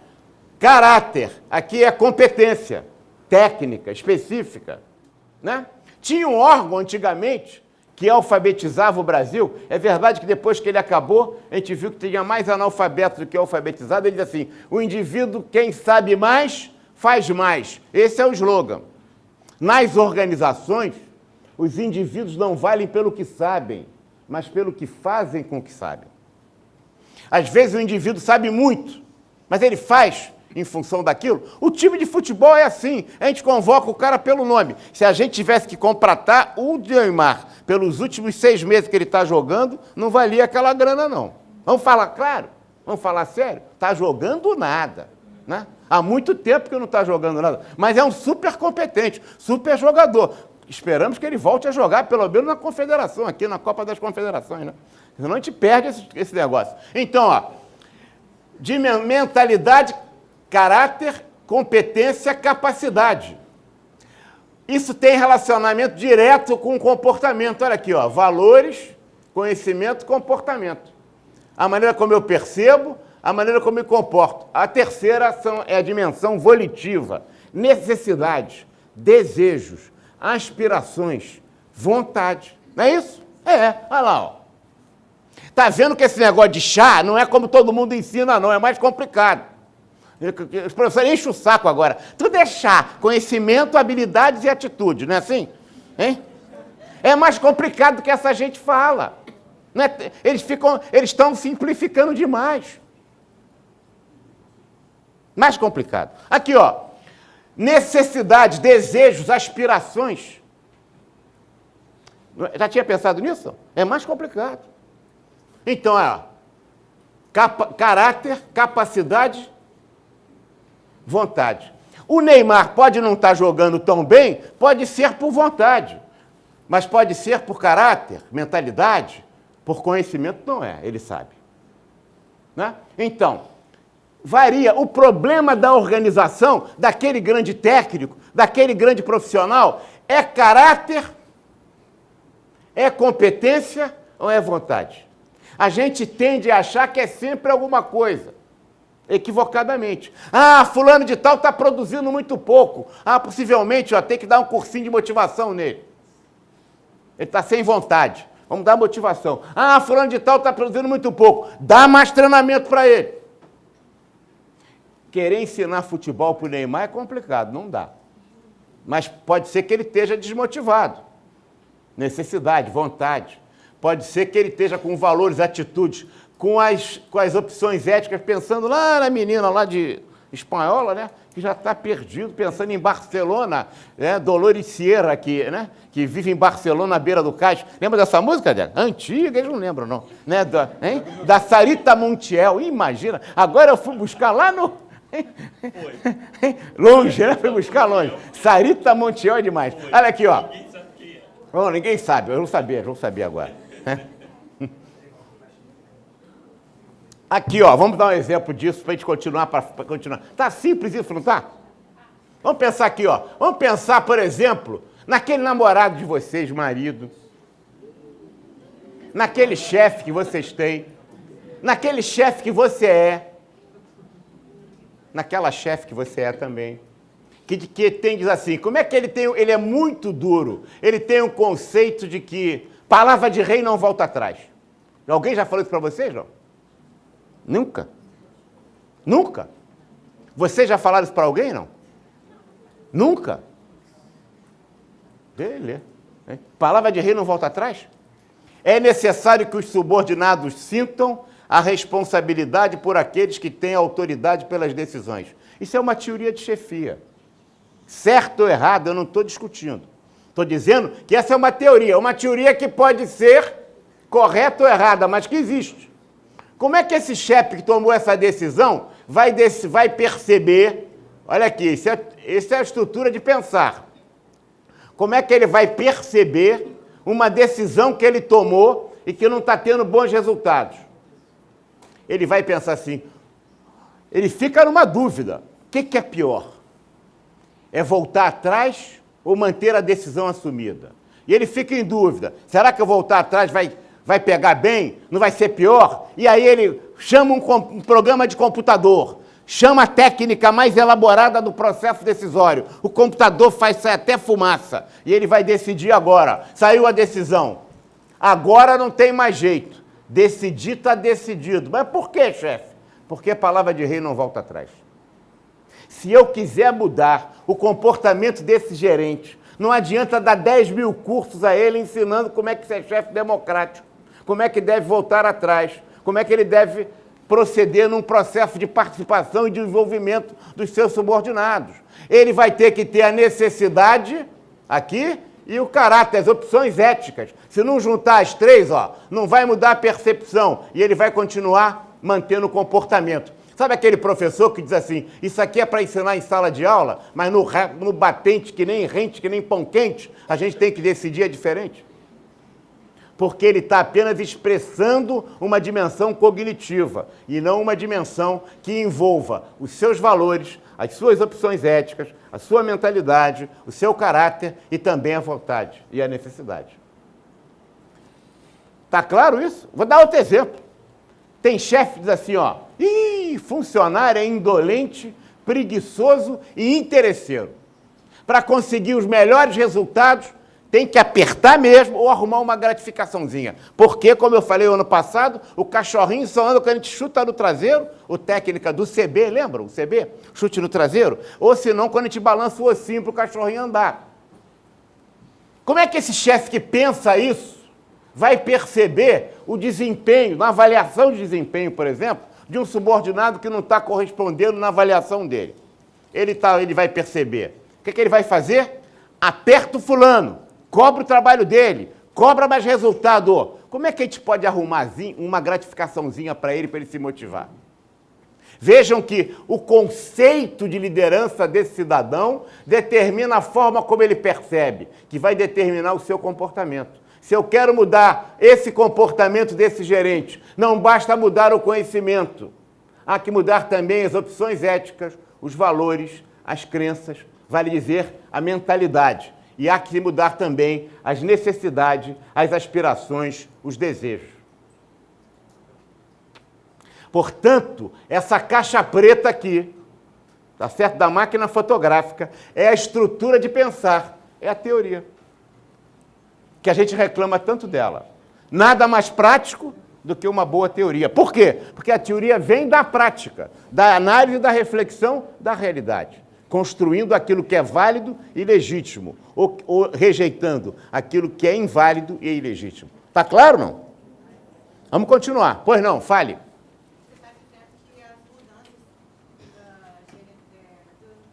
Caráter, aqui é competência técnica, específica. Né? Tinha um órgão antigamente que alfabetizava o Brasil. É verdade que depois que ele acabou, a gente viu que tinha mais analfabeto do que alfabetizado. Ele diz assim, o indivíduo, quem sabe mais, faz mais. Esse é o slogan. Nas organizações, os indivíduos não valem pelo que sabem, mas pelo que fazem com o que sabem. Às vezes o indivíduo sabe muito, mas ele faz em função daquilo. O time de futebol é assim, a gente convoca o cara pelo nome. Se a gente tivesse que contratar o Neymar pelos últimos 6 meses que ele está jogando, não valia aquela grana, não. Vamos falar claro? Vamos falar sério? Está jogando nada. Né? Há muito tempo que não está jogando nada, mas é um super competente, super jogador. Esperamos que ele volte a jogar, pelo menos na Confederação, aqui na Copa das Confederações, né? Senão a gente perde esse negócio. Então, ó, de mentalidade, caráter, competência, capacidade. Isso tem relacionamento direto com o comportamento. Olha aqui, ó, valores, conhecimento, comportamento. A maneira como eu percebo, a maneira como eu me comporto. A terceira é a dimensão volitiva, necessidades, desejos, aspirações, vontade. Não é isso? É, olha lá, ó. Tá vendo que esse negócio de chá não é como todo mundo ensina, não, é mais complicado. Os professores enchem o saco agora. Tudo é chá, conhecimento, habilidades e atitude, não é assim? Hein? É mais complicado do que essa gente fala. Não é? Eles estão simplificando demais. Mais complicado. Aqui, ó. Necessidades, desejos, aspirações. Já tinha pensado nisso? É mais complicado. Então, ó, caráter, capacidade, vontade. O Neymar pode não estar jogando tão bem, pode ser por vontade, mas pode ser por caráter, mentalidade, por conhecimento, não é, ele sabe. Né? Então, varia. O problema da organização, daquele grande técnico, daquele grande profissional, é caráter, é competência ou é vontade? A gente tende a achar que é sempre alguma coisa, equivocadamente. Ah, fulano de tal está produzindo muito pouco. Ah, possivelmente, ó, tem que dar um cursinho de motivação nele. Ele está sem vontade. Vamos dar motivação. Ah, fulano de tal está produzindo muito pouco. Dá mais treinamento para ele. Querer ensinar futebol para o Neymar é complicado, não dá. Mas pode ser que ele esteja desmotivado. Necessidade, vontade. Pode ser que ele esteja com valores, atitudes, com as opções éticas, pensando lá na menina lá de espanhola, né? Que já está perdido, pensando em Barcelona, né? Dolores Sierra, que vive em Barcelona, à beira do cais. Lembra dessa música, dela? Antiga, eles não lembram, não. Né? Da Sarita Montiel, imagina. Agora eu fui buscar lá no... longe, né? Fui buscar longe. Sarita Montiel é demais. Olha aqui, ó. Oh, ninguém sabe, eu não sabia, vou saber agora. Aqui, ó, vamos dar um exemplo disso para a gente continuar. Tá simples isso, não tá? Vamos pensar aqui, ó. Vamos pensar, por exemplo, naquele namorado de vocês, marido, naquele chefe que vocês têm, naquele chefe que você é, naquela chefe que você é também, que tem, diz assim, como é que ele é muito duro, ele tem um conceito de que palavra de rei não volta atrás. Alguém já falou isso para vocês, João? Nunca? Nunca? Vocês já falaram isso para alguém, não? Nunca? Dele. Palavra de rei não volta atrás? É necessário que os subordinados sintam a responsabilidade por aqueles que têm autoridade pelas decisões. Isso é uma teoria de chefia. Certo ou errado, eu não estou discutindo. Estou dizendo que essa é uma teoria que pode ser correta ou errada, mas que existe. Como é que esse chefe que tomou essa decisão vai perceber? Olha aqui, essa é a estrutura de pensar. Como é que ele vai perceber uma decisão que ele tomou e que não está tendo bons resultados? Ele vai pensar assim, ele fica numa dúvida. O que é pior? É voltar atrás ou manter a decisão assumida? E ele fica em dúvida. Será que eu voltar atrás vai pegar bem? Não vai ser pior? E aí ele chama um programa de computador, chama a técnica mais elaborada do processo decisório. O computador faz até fumaça. E ele vai decidir agora. Saiu a decisão. Agora não tem mais jeito. Decidir está decidido. Mas por quê, chefe? Porque a palavra de rei não volta atrás. Se eu quiser mudar o comportamento desse gerente, não adianta dar 10 mil cursos a ele ensinando como é que ser chefe democrático, como é que deve voltar atrás, como é que ele deve proceder num processo de participação e desenvolvimento dos seus subordinados. Ele vai ter que ter a necessidade aqui e o caráter, as opções éticas. Se não juntar as três, não vai mudar a percepção e ele vai continuar mantendo o comportamento. Sabe aquele professor que diz assim, isso aqui é para ensinar em sala de aula, mas no batente, que nem rente, que nem pão quente, a gente tem que decidir, é diferente? Porque ele está apenas expressando uma dimensão cognitiva e não uma dimensão que envolva os seus valores, as suas opções éticas, a sua mentalidade, o seu caráter e também a vontade e a necessidade. Está claro isso? Vou dar outro exemplo. Tem chefe que diz assim, funcionário é indolente, preguiçoso e interesseiro. Para conseguir os melhores resultados, tem que apertar mesmo ou arrumar uma gratificaçãozinha. Porque, como eu falei ano passado, o cachorrinho só anda quando a gente chuta no traseiro, o técnica do CB, lembram? O CB? Chute no traseiro. Ou senão, quando a gente balança o ossinho para o cachorrinho andar. Como é que esse chefe que pensa isso vai perceber o desempenho, na avaliação de desempenho, por exemplo, de um subordinado que não está correspondendo na avaliação dele? Ele vai perceber. O que ele vai fazer? Aperta o fulano, cobra o trabalho dele, cobra mais resultado. Como é que a gente pode arrumar uma gratificaçãozinha para ele se motivar? Vejam que o conceito de liderança desse cidadão determina a forma como ele percebe, que vai determinar o seu comportamento. Se eu quero mudar esse comportamento desse gerente, não basta mudar o conhecimento. Há que mudar também as opções éticas, os valores, as crenças, vale dizer, a mentalidade. E há que mudar também as necessidades, as aspirações, os desejos. Portanto, essa caixa preta aqui, tá certo? Da máquina fotográfica, é a estrutura de pensar, é a teoria. Que a gente reclama tanto dela. Nada mais prático do que uma boa teoria. Por quê? Porque a teoria vem da prática, da análise, da reflexão da realidade, construindo aquilo que é válido e legítimo, ou rejeitando aquilo que é inválido e ilegítimo. Está claro ou não? Vamos continuar. Pois não, fale. Você está dizendo que as mudanças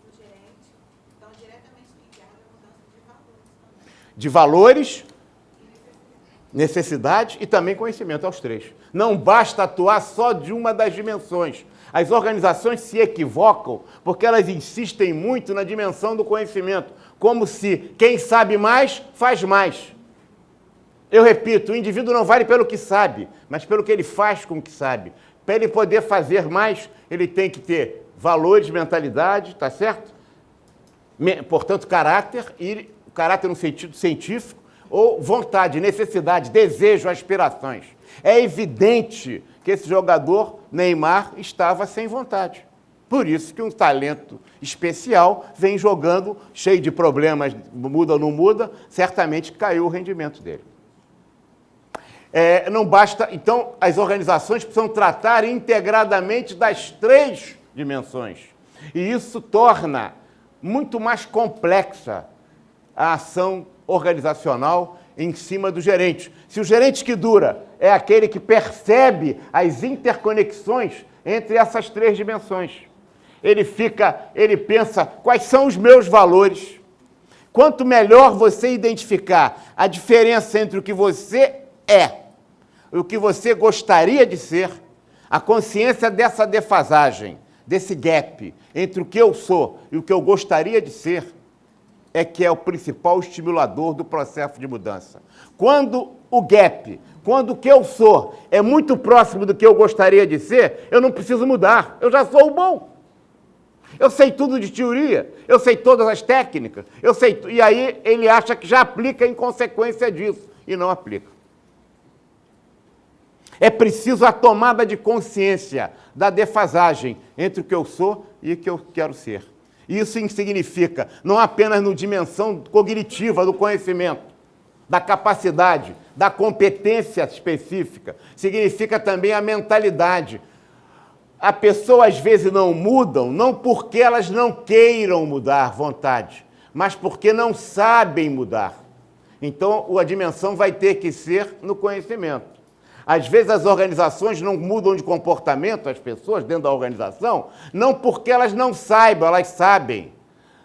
do gerente estão diretamente ligadas à mudança de valores também. De valores, necessidade e também conhecimento, aos três. Não basta atuar só de uma das dimensões. As organizações se equivocam porque elas insistem muito na dimensão do conhecimento, como se quem sabe mais, faz mais. Eu repito, o indivíduo não vale pelo que sabe, mas pelo que ele faz com o que sabe. Para ele poder fazer mais, ele tem que ter valores, mentalidade, tá certo? Portanto, caráter, e caráter no sentido científico, ou vontade, necessidade, desejo, aspirações. É evidente que esse jogador, Neymar, estava sem vontade. Por isso que um talento especial vem jogando, cheio de problemas, muda ou não muda, certamente caiu o rendimento dele. Não basta, então, as organizações precisam tratar integradamente das três dimensões. E isso torna muito mais complexa a ação organizacional em cima do gerente. Se o gerente que dura é aquele que percebe as interconexões entre essas três dimensões. Ele pensa quais são os meus valores. Quanto melhor você identificar a diferença entre o que você é e o que você gostaria de ser, a consciência dessa defasagem, desse gap entre o que eu sou e o que eu gostaria de ser, é que é o principal estimulador do processo de mudança. Quando o gap, quando o que eu sou é muito próximo do que eu gostaria de ser, eu não preciso mudar, eu já sou o bom. Eu sei tudo de teoria, eu sei todas as técnicas, e aí ele acha que já aplica em consequência disso, e não aplica. É preciso a tomada de consciência da defasagem entre o que eu sou e o que eu quero ser. Isso significa, não apenas na dimensão cognitiva do conhecimento, da capacidade, da competência específica, significa também a mentalidade. A pessoa às vezes não mudam, não porque elas não queiram mudar vontade, mas porque não sabem mudar. Então, a dimensão vai ter que ser no conhecimento. Às vezes as organizações não mudam de comportamento, as pessoas dentro da organização, não porque elas não saibam, elas sabem.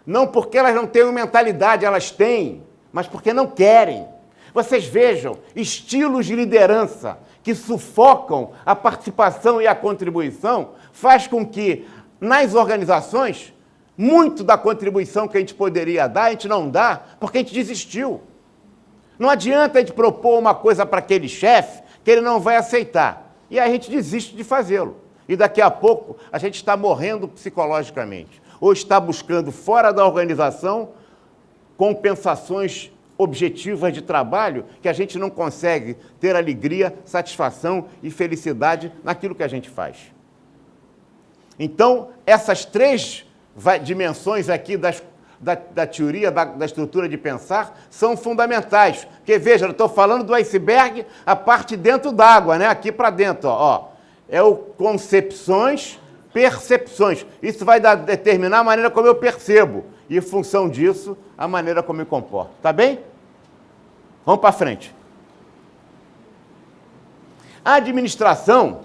Não porque elas não tenham mentalidade, elas têm, mas porque não querem. Vocês vejam estilos de liderança que sufocam a participação e a contribuição, faz com que, nas organizações, muito da contribuição que a gente poderia dar, a gente não dá, porque a gente desistiu. Não adianta a gente propor uma coisa para aquele chefe que ele não vai aceitar. E aí a gente desiste de fazê-lo. E daqui a pouco a gente está morrendo psicologicamente. Ou está buscando fora da organização compensações objetivas de trabalho que a gente não consegue ter alegria, satisfação e felicidade naquilo que a gente faz. Então, essas três dimensões aqui da teoria, da estrutura de pensar, são fundamentais. Porque, veja, eu estou falando do iceberg, a parte dentro d'água, né? Aqui para dentro, ó. É o concepções, percepções. Isso vai determinar a maneira como eu percebo. E, em função disso, a maneira como eu me comporto. Tá bem? Vamos para frente. A administração...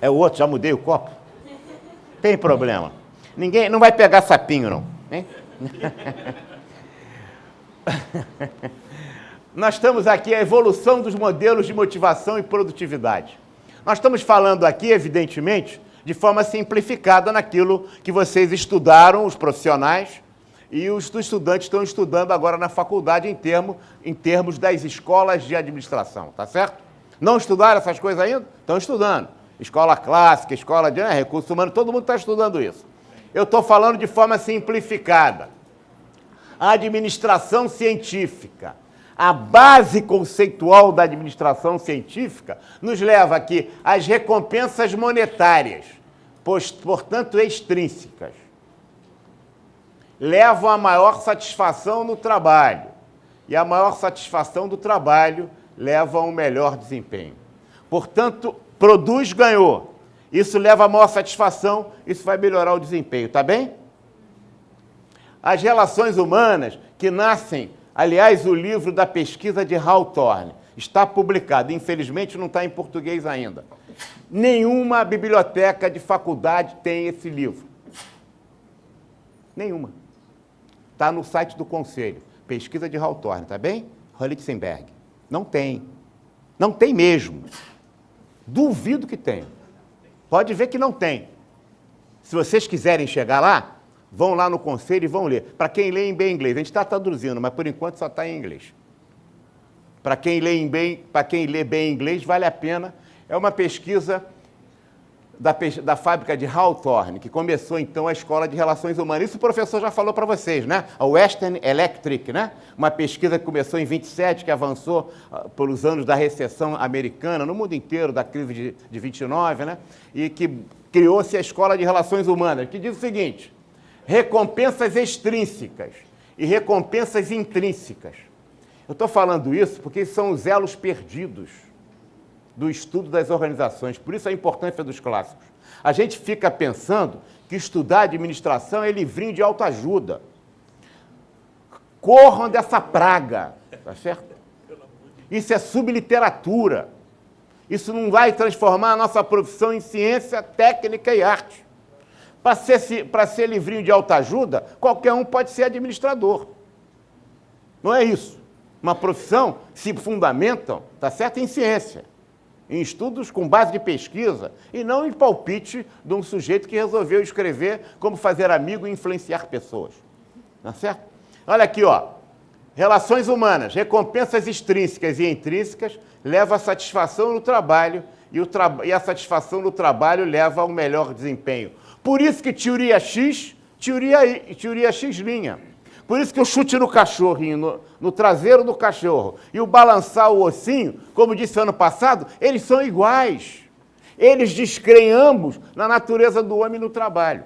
É o outro, já mudei o copo? Tem problema. Ninguém não vai pegar sapinho, não. Hein? Nós estamos aqui a evolução dos modelos de motivação e produtividade. Nós estamos falando aqui, evidentemente, de forma simplificada naquilo que vocês estudaram, os profissionais, e os estudantes estão estudando agora na faculdade em termos das escolas de administração, tá certo? Não estudaram essas coisas ainda? Estão estudando. Escola clássica, escola de recursos humanos, todo mundo está estudando isso. Eu estou falando de forma simplificada. A administração científica, a base conceitual da administração científica, nos leva aqui às recompensas monetárias, portanto extrínsecas. Levam a maior satisfação no trabalho. E a maior satisfação do trabalho leva a um melhor desempenho. Portanto, produz, ganhou. Isso leva a maior satisfação, isso vai melhorar o desempenho, tá bem? As relações humanas que nascem, aliás, o livro da pesquisa de Hawthorne está publicado, infelizmente não está em português ainda. Nenhuma biblioteca de faculdade tem esse livro. Nenhuma. Está no site do Conselho, pesquisa de Hawthorne, tá bem? Holitzenberg. Não tem. Não tem mesmo. Duvido que tenha. Pode ver que não tem. Se vocês quiserem chegar lá, vão lá no conselho e vão ler. Para quem lê em bem inglês, a gente está traduzindo, mas por enquanto só está em inglês. Para quem lê bem inglês, vale a pena. É uma pesquisa da fábrica de Hawthorne, que começou então a Escola de Relações Humanas. Isso o professor já falou para vocês, né? A Western Electric, né? Uma pesquisa que começou em 27, que avançou pelos anos da recessão americana, no mundo inteiro, da crise de 29, né? E que criou-se a Escola de Relações Humanas, que diz o seguinte: recompensas extrínsecas e recompensas intrínsecas. Eu estou falando isso porque são os elos perdidos do estudo das organizações, por isso a importância dos clássicos. A gente fica pensando que estudar administração é livrinho de autoajuda. Corram dessa praga, tá certo? Isso é subliteratura. Isso não vai transformar a nossa profissão em ciência, técnica e arte. Para ser livrinho de autoajuda, qualquer um pode ser administrador. Não é isso. Uma profissão se fundamentam, tá certo, em ciência, em estudos com base de pesquisa, e não em palpite de um sujeito que resolveu escrever como fazer amigo e influenciar pessoas. Tá certo? Olha aqui, ó. Relações humanas, recompensas extrínsecas e intrínsecas levam à satisfação no trabalho e a satisfação no trabalho leva ao melhor desempenho. Por isso que teoria X, teoria X linha. Por isso que o chute no cachorrinho, no traseiro do cachorro, e o balançar o ossinho, como disse ano passado, eles são iguais. Eles descreem ambos na natureza do homem no trabalho.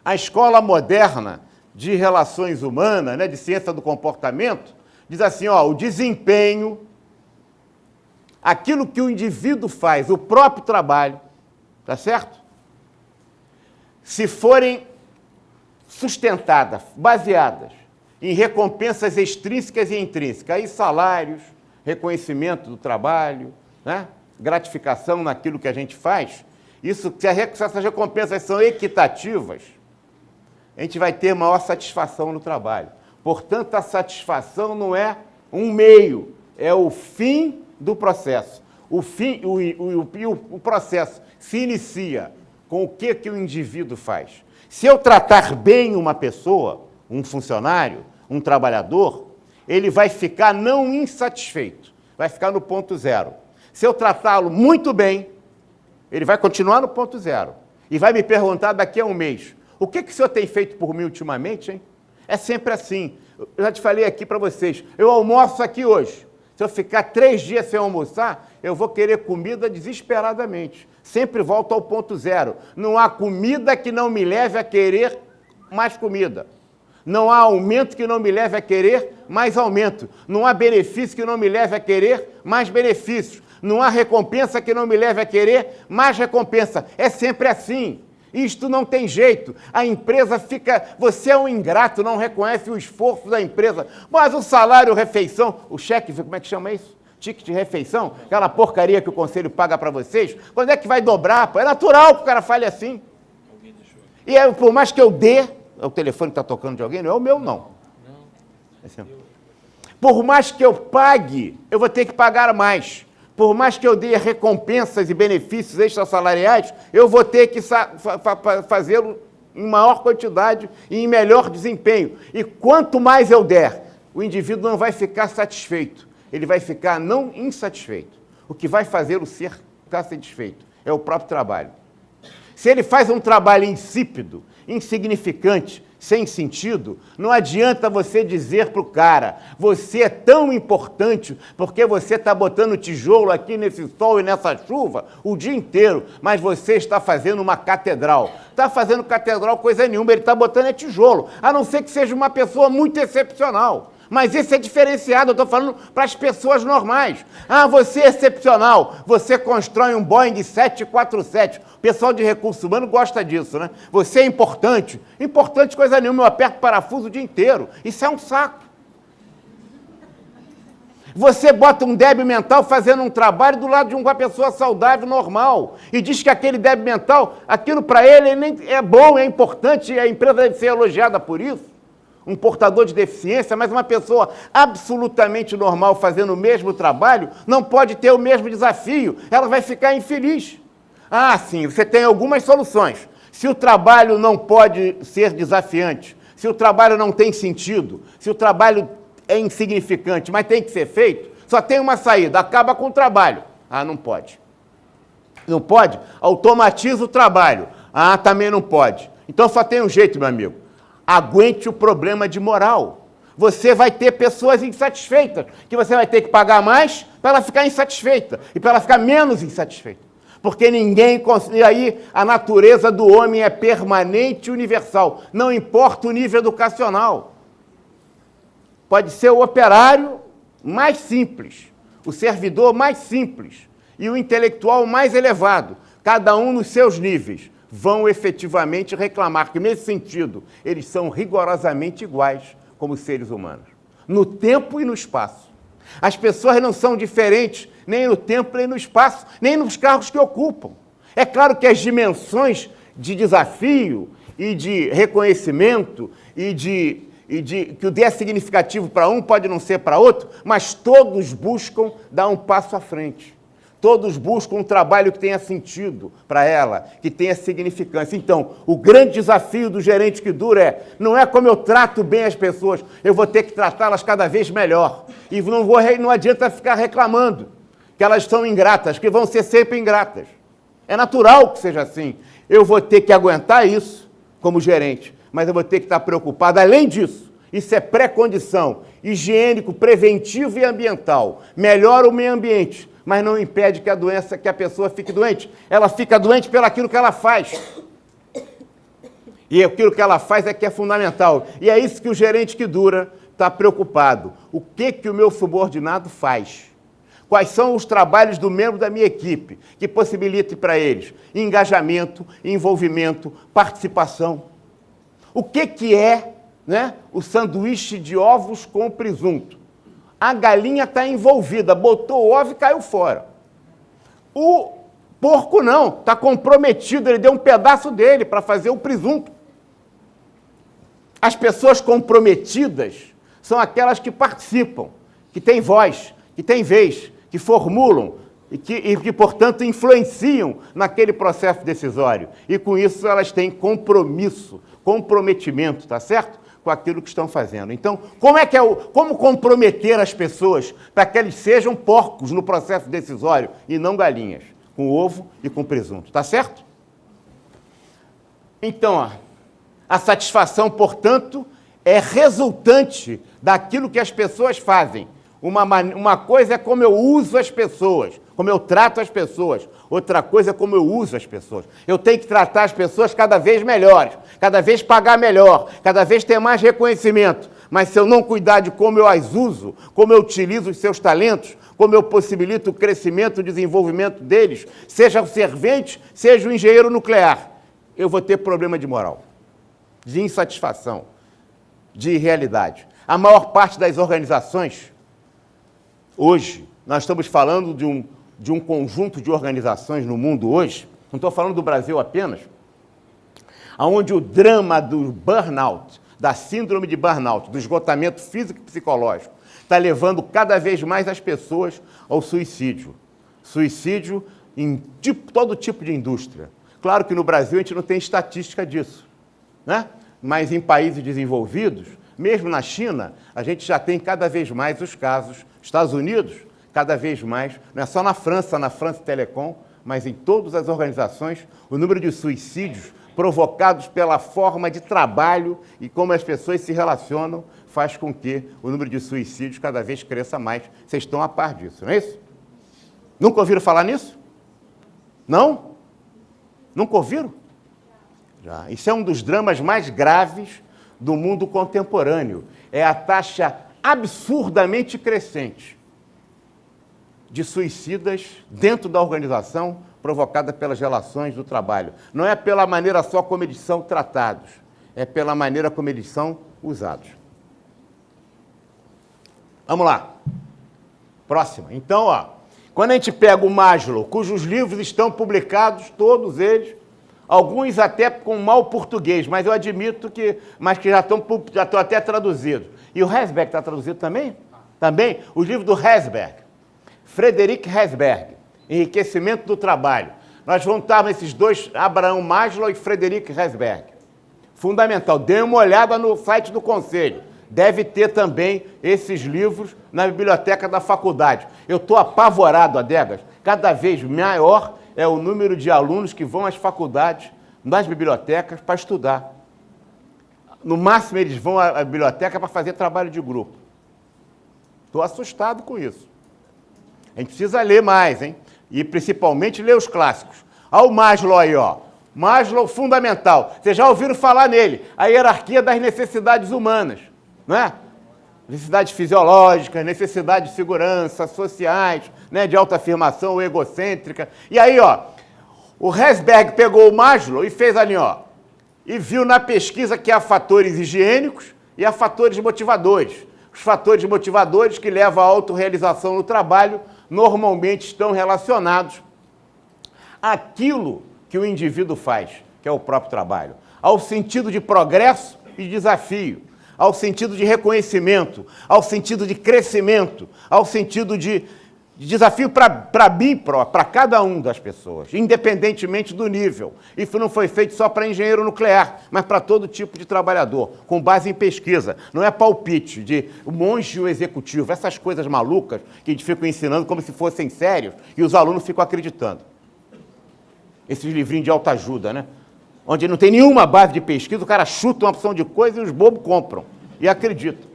A escola moderna de relações humanas, né, de ciência do comportamento, diz assim, ó, o desempenho, aquilo que o indivíduo faz, o próprio trabalho, tá certo? Se forem sustentadas, baseadas em recompensas extrínsecas e intrínsecas, aí salários, reconhecimento do trabalho, né, gratificação naquilo que a gente faz, isso, se essas recompensas são equitativas, a gente vai ter maior satisfação no trabalho. Portanto, a satisfação não é um meio, é o fim do processo. O processo se inicia com o que o indivíduo faz. Se eu tratar bem uma pessoa, um funcionário, um trabalhador, ele vai ficar não insatisfeito, vai ficar no ponto zero. Se eu tratá-lo muito bem, ele vai continuar no ponto zero. E vai me perguntar daqui a um mês, o que o senhor tem feito por mim ultimamente, hein? É sempre assim. Eu já te falei aqui para vocês, eu almoço aqui hoje. Se eu ficar 3 dias sem almoçar, eu vou querer comida desesperadamente. Sempre volto ao ponto zero. Não há comida que não me leve a querer mais comida. Não há aumento que não me leve a querer mais aumento. Não há benefício que não me leve a querer mais benefícios. Não há recompensa que não me leve a querer mais recompensa. É sempre assim. Isto não tem jeito. A empresa fica... Você é um ingrato, não reconhece o esforço da empresa. Mas o salário, refeição, o cheque, como é que chama isso? Ticket de refeição, aquela porcaria que o conselho paga para vocês, quando é que vai dobrar? Pô? É natural que o cara fale assim. E por mais que eu dê, o telefone está tocando de alguém, não é o meu, não. Por mais que eu pague, eu vou ter que pagar mais. Por mais que eu dê recompensas e benefícios extrasalariais, eu vou ter que fazê-lo em maior quantidade e em melhor desempenho. E quanto mais eu der, o indivíduo não vai ficar satisfeito. Ele vai ficar não insatisfeito. O que vai fazê-lo ficar satisfeito é o próprio trabalho. Se ele faz um trabalho insípido, insignificante, sem sentido, não adianta você dizer para o cara, você é tão importante porque você está botando tijolo aqui nesse sol e nessa chuva o dia inteiro, mas você está fazendo uma catedral. Está fazendo catedral coisa nenhuma, ele está botando tijolo, a não ser que seja uma pessoa muito excepcional. Mas esse é diferenciado, eu estou falando para as pessoas normais. Ah, você é excepcional, você constrói um Boeing 747. O pessoal de recursos humanos gosta disso, né? Você é importante. Importante coisa nenhuma, eu aperto parafuso o dia inteiro. Isso é um saco. Você bota um débil mental fazendo um trabalho do lado de uma pessoa saudável, normal, e diz que aquele débil mental, aquilo para ele nem é bom, é importante, e a empresa deve ser elogiada por isso. Um portador de deficiência, mas uma pessoa absolutamente normal fazendo o mesmo trabalho, não pode ter o mesmo desafio, ela vai ficar infeliz. Ah, sim, você tem algumas soluções. Se o trabalho não pode ser desafiante, se o trabalho não tem sentido, se o trabalho é insignificante, mas tem que ser feito, só tem uma saída, acaba com o trabalho. Ah, não pode. Não pode? Automatiza o trabalho. Ah, também não pode. Então só tem um jeito, meu amigo. Aguente o problema de moral. Você vai ter pessoas insatisfeitas, que você vai ter que pagar mais para ela ficar insatisfeita e para ela ficar menos insatisfeita. Porque ninguém consegue... E aí a natureza do homem é permanente e universal. Não importa o nível educacional. Pode ser o operário mais simples, o servidor mais simples e o intelectual mais elevado, cada um nos seus níveis. Vão efetivamente reclamar que, nesse sentido, eles são rigorosamente iguais, como seres humanos, no tempo e no espaço. As pessoas não são diferentes nem no tempo, nem no espaço, nem nos cargos que ocupam. É claro que as dimensões de desafio e de reconhecimento e que o dê significativo para um pode não ser para outro, mas todos buscam dar um passo à frente. Todos buscam um trabalho que tenha sentido para ela, que tenha significância. Então, o grande desafio do gerente que dura não é como eu trato bem as pessoas, eu vou ter que tratá-las cada vez melhor. E não adianta ficar reclamando que elas são ingratas, que vão ser sempre ingratas. É natural que seja assim. Eu vou ter que aguentar isso como gerente, mas eu vou ter que estar preocupado. Além disso, isso é pré-condição higiênico, preventivo e ambiental. Melhora o meio ambiente, mas não impede que a pessoa fique doente. Ela fica doente pelo aquilo que ela faz. E aquilo que ela faz é que é fundamental. E é isso que o gerente que dura está preocupado. O que o meu subordinado faz? Quais são os trabalhos do membro da minha equipe que possibilitem para eles engajamento, envolvimento, participação? O que é, né, o sanduíche de ovos com presunto? A galinha está envolvida, botou o ovo e caiu fora. O porco não, está comprometido, ele deu um pedaço dele para fazer o presunto. As pessoas comprometidas são aquelas que participam, que têm voz, que têm vez, que formulam e que, portanto, influenciam naquele processo decisório. E, com isso, elas têm compromisso, comprometimento, tá certo? Com aquilo que estão fazendo. Então, como comprometer as pessoas para que eles sejam porcos no processo decisório e não galinhas, com ovo e com presunto, tá certo? Então, a satisfação, portanto, é resultante daquilo que as pessoas fazem. Uma coisa é como eu uso as pessoas, como eu trato as pessoas. Outra coisa é como eu uso as pessoas. Eu tenho que tratar as pessoas cada vez melhores, cada vez pagar melhor, cada vez ter mais reconhecimento. Mas se eu não cuidar de como eu as uso, como eu utilizo os seus talentos, como eu possibilito o crescimento e o desenvolvimento deles, seja o servente, seja o engenheiro nuclear, eu vou ter problema de moral, de insatisfação, de irrealidade. A maior parte das organizações, hoje, nós estamos falando de um conjunto de organizações no mundo hoje, não estou falando do Brasil apenas, onde o drama do burnout, da síndrome de burnout, do esgotamento físico e psicológico, está levando cada vez mais as pessoas ao suicídio. Suicídio em todo tipo de indústria. Claro que no Brasil a gente não tem estatística disso, né? Mas em países desenvolvidos, mesmo na China, a gente já tem cada vez mais os casos. Estados Unidos, cada vez mais, não é só na França Telecom, mas em todas as organizações, o número de suicídios provocados pela forma de trabalho e como as pessoas se relacionam faz com que o número de suicídios cada vez cresça mais. Vocês estão a par disso, não é isso? Nunca ouviram falar nisso? Não? Nunca ouviram? Já. Isso é um dos dramas mais graves do mundo contemporâneo. É a taxa absurdamente crescente de suicidas dentro da organização provocada pelas relações do trabalho. Não é pela maneira só como eles são tratados, é pela maneira como eles são usados. Vamos lá. Próxima. Então, quando a gente pega o Maslow, cujos livros estão publicados, todos eles, alguns até com mau português, mas eu admito que já estão até traduzidos. E o Herzberg está traduzido também? Também. Os livros do Herzberg. Frederic Herzberg, Enriquecimento do Trabalho. Nós vamos estar nesses dois, Abraham Maslow e Frederic Herzberg. Fundamental. Dê uma olhada no site do Conselho. Deve ter também esses livros na biblioteca da faculdade. Eu estou apavorado, Adegas. Cada vez maior é o número de alunos que vão às faculdades, nas bibliotecas, para estudar. No máximo, eles vão à biblioteca para fazer trabalho de grupo. Estou assustado com isso. A gente precisa ler mais, hein? E, principalmente, ler os clássicos. Olha o Maslow aí, ó. Maslow, fundamental. Vocês já ouviram falar nele. A hierarquia das necessidades humanas, não é? Necessidades fisiológicas, necessidades de segurança, sociais, né? De autoafirmação ou egocêntrica. E aí, ó, o Herzberg pegou o Maslow e fez ali, ó, e viu na pesquisa que há fatores higiênicos e a fatores motivadores. Os fatores motivadores que levam à autorrealização no trabalho normalmente estão relacionados àquilo que o indivíduo faz, que é o próprio trabalho, ao sentido de progresso e desafio, ao sentido de reconhecimento, ao sentido de crescimento, ao sentido de desafio para mim, para cada um das pessoas, independentemente do nível. Isso não foi feito só para engenheiro nuclear, mas para todo tipo de trabalhador, com base em pesquisa. Não é palpite de monge ou executivo, essas coisas malucas que a gente fica ensinando como se fossem sérios e os alunos ficam acreditando. Esses livrinhos de autoajuda, né? Onde não tem nenhuma base de pesquisa, o cara chuta uma opção de coisa e os bobos compram e acreditam.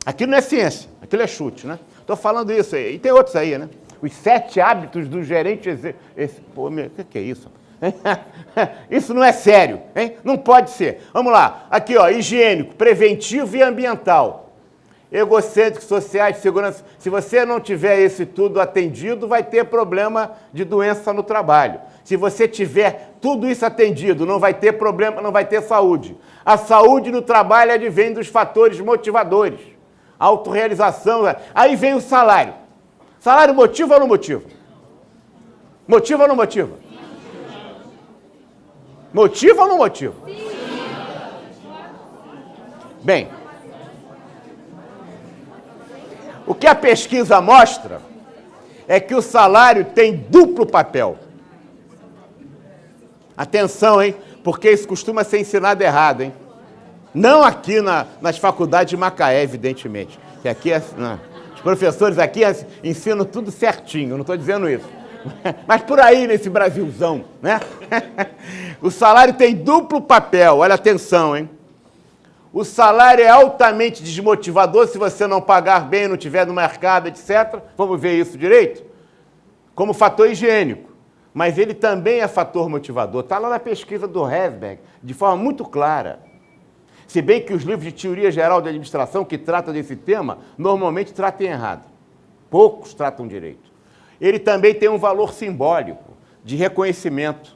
Aquilo não é ciência, aquilo é chute, né? Estou falando isso aí. E tem outros aí, né? Os 7 hábitos do gerente executivo. Pô, o que é isso? Isso não é sério, hein? Não pode ser. Vamos lá. Aqui, ó, higiênico, preventivo e ambiental. Egocêntricos, sociais, segurança. Se você não tiver esse tudo atendido, vai ter problema de doença no trabalho. Se você tiver tudo isso atendido, não vai ter problema, não vai ter saúde. A saúde no trabalho advém dos fatores motivadores. Autorrealização. Aí vem o salário. Salário motiva ou não motiva? Motiva ou não motiva? Motiva ou não motiva? Bem, o que a pesquisa mostra é que o salário tem duplo papel. Atenção, hein? Porque isso costuma ser ensinado errado, hein? Não aqui nas faculdades de Macaé, evidentemente. Que aqui os professores aqui ensinam tudo certinho, não estou dizendo isso. Mas por aí, nesse Brasilzão, né? O salário tem duplo papel, olha atenção, hein? O salário é altamente desmotivador se você não pagar bem, não estiver no mercado, etc. Vamos ver isso direito? Como fator higiênico. Mas ele também é fator motivador. Está lá na pesquisa do Herzberg, de forma muito clara. Se bem que os livros de teoria geral de administração que tratam desse tema, normalmente tratam errado. Poucos tratam direito. Ele também tem um valor simbólico, de reconhecimento,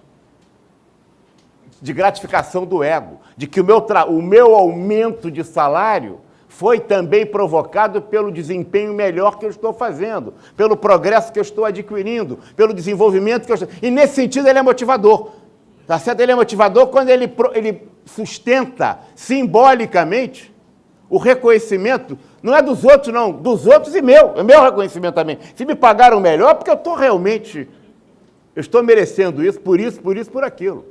de gratificação do ego, de que o meu aumento de salário foi também provocado pelo desempenho melhor que eu estou fazendo, pelo progresso que eu estou adquirindo, pelo desenvolvimento que eu estou... E nesse sentido ele é motivador. Tá certo? Ele é motivador quando ele sustenta simbolicamente o reconhecimento, não é dos outros, não, dos outros e meu, é meu reconhecimento também. Se me pagaram melhor, porque eu estou merecendo isso, por aquilo.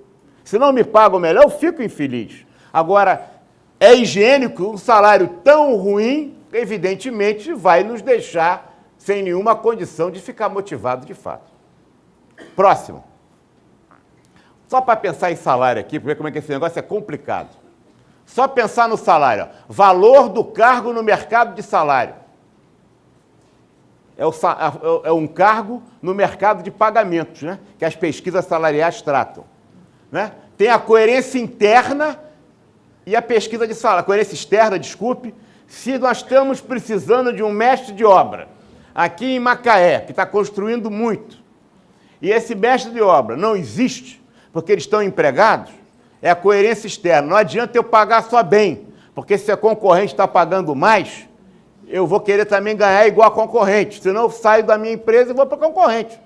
Se não me pagam melhor, eu fico infeliz. Agora, é higiênico, um salário tão ruim, evidentemente, vai nos deixar sem nenhuma condição de ficar motivado de fato. Próximo. Só para pensar em salário aqui, para ver como é que esse negócio é complicado. Só pensar no salário. Ó. Valor do cargo no mercado de salário. É um cargo no mercado de pagamentos, né? Que as pesquisas salariais tratam. Né? Tem a coerência interna e a pesquisa de salário. A coerência externa, desculpe. Se nós estamos precisando de um mestre de obra, aqui em Macaé, que está construindo muito, e esse mestre de obra não existe, porque eles estão empregados, é a coerência externa. Não adianta eu pagar só bem, porque se a concorrente está pagando mais, eu vou querer também ganhar igual a concorrente, senão eu saio da minha empresa e vou para a concorrente.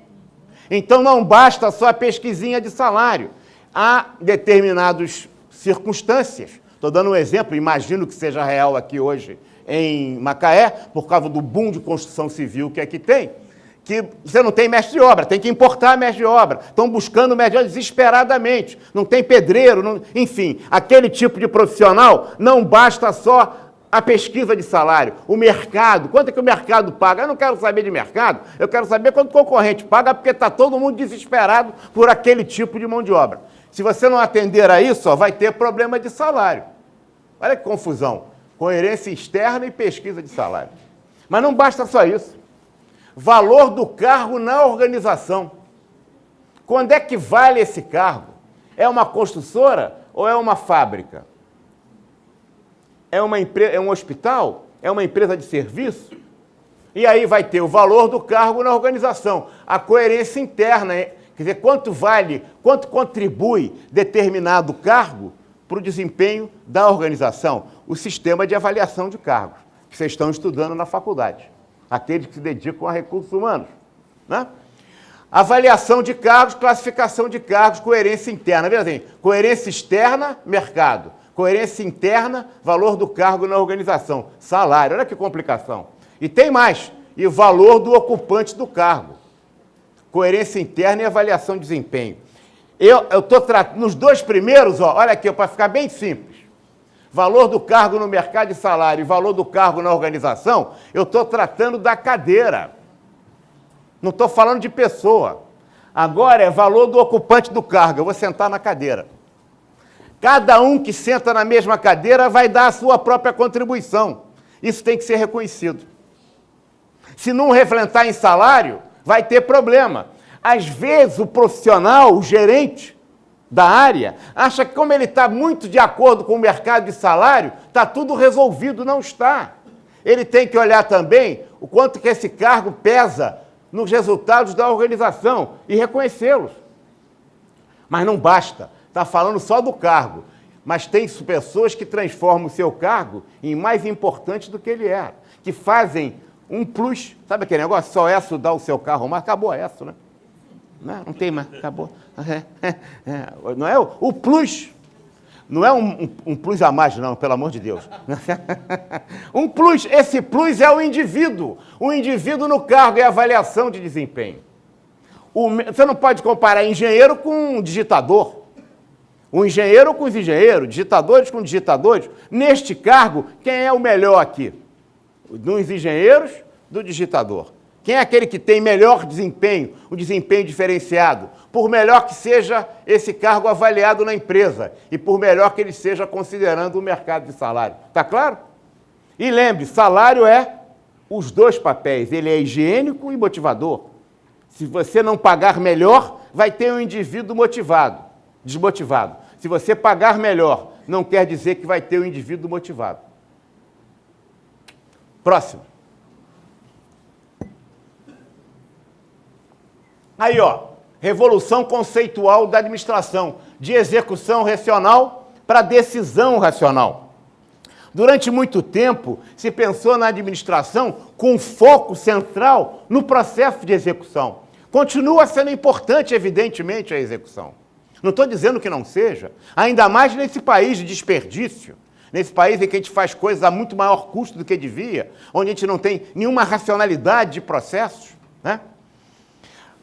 Então não basta só a pesquisinha de salário. Há determinadas circunstâncias, estou dando um exemplo, imagino que seja real aqui hoje em Macaé, por causa do boom de construção civil que aqui tem, que você não tem mestre de obra, tem que importar mestre de obra. Estão buscando mestre de obra desesperadamente. Não tem pedreiro, enfim. Aquele tipo de profissional não basta só a pesquisa de salário. O mercado, quanto é que o mercado paga? Eu não quero saber de mercado, eu quero saber quanto o concorrente paga, porque está todo mundo desesperado por aquele tipo de mão de obra. Se você não atender a isso, ó, vai ter problema de salário. Olha que confusão. Coerência externa e pesquisa de salário. Mas não basta só isso. Valor do cargo na organização. Quando é que vale esse cargo? É uma construtora ou é uma fábrica? É um hospital? É uma empresa de serviço? E aí vai ter o valor do cargo na organização. A coerência interna, quer dizer, quanto contribui determinado cargo para o desempenho da organização. o sistema de avaliação de cargos, que vocês estão estudando na faculdade, aqueles que se dedicam a recursos humanos, né? Avaliação de cargos, classificação de cargos, coerência interna. Veja assim, coerência externa, mercado. Coerência interna, valor do cargo na organização. Salário, olha que complicação. E tem mais, e valor do ocupante do cargo. Coerência interna e avaliação de desempenho. Eu estou tratando, nos dois primeiros, ó, olha aqui, para ficar bem simples. Valor do cargo no mercado de salário e valor do cargo na organização, eu estou tratando da cadeira. Não estou falando de pessoa. Agora é valor do ocupante do cargo. Eu vou sentar na cadeira. Cada um que senta na mesma cadeira vai dar a sua própria contribuição. Isso tem que ser reconhecido. Se não refletir em salário, vai ter problema. Às vezes o profissional, o gerente da área, acha que como ele está muito de acordo com o mercado de salário, está tudo resolvido. Não está. Ele tem que olhar também o quanto que esse cargo pesa nos resultados da organização e reconhecê-los. Mas não basta, está falando só do cargo, mas tem pessoas que transformam o seu cargo em mais importante do que ele é, que fazem um plus, sabe aquele negócio, só ESSO dá o seu carro, mas acabou a ESSO, né? Não tem mais, acabou. Não é o plus, não é um plus a mais, não, pelo amor de Deus. Um plus, esse plus é o indivíduo no cargo, é a avaliação de desempenho. Você não pode comparar engenheiro com digitador, o engenheiro com os engenheiros, digitadores com digitadores. Neste cargo, quem é o melhor aqui? Dos engenheiros, do digitador. Quem é aquele que tem melhor desempenho, um desempenho diferenciado? Por melhor que seja esse cargo avaliado na empresa e por melhor que ele seja considerando o mercado de salário. Está claro? E lembre, salário é os dois papéis. Ele é higiênico e motivador. Se você não pagar melhor, vai ter um indivíduo desmotivado. Se você pagar melhor, não quer dizer que vai ter um indivíduo motivado. Próximo. Aí, ó, revolução conceitual da administração, de execução racional para decisão racional. Durante muito tempo, se pensou na administração com foco central no processo de execução. Continua sendo importante, evidentemente, a execução. Não estou dizendo que não seja, ainda mais nesse país de desperdício, nesse país em que a gente faz coisas a muito maior custo do que devia, onde a gente não tem nenhuma racionalidade de processos, né?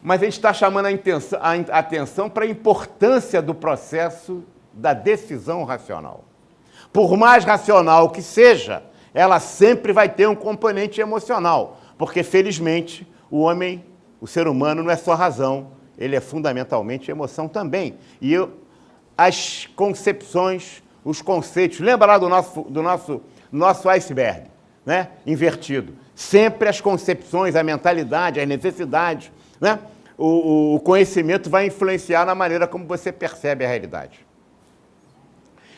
Mas a gente está chamando a atenção para a importância do processo da decisão racional. Por mais racional que seja, ela sempre vai ter um componente emocional, porque, felizmente, o ser humano não é só razão, ele é fundamentalmente emoção também. E as concepções, os conceitos, lembra lá do nosso iceberg, né? Invertido. Sempre as concepções, a mentalidade, as necessidades, né? O conhecimento vai influenciar na maneira como você percebe a realidade.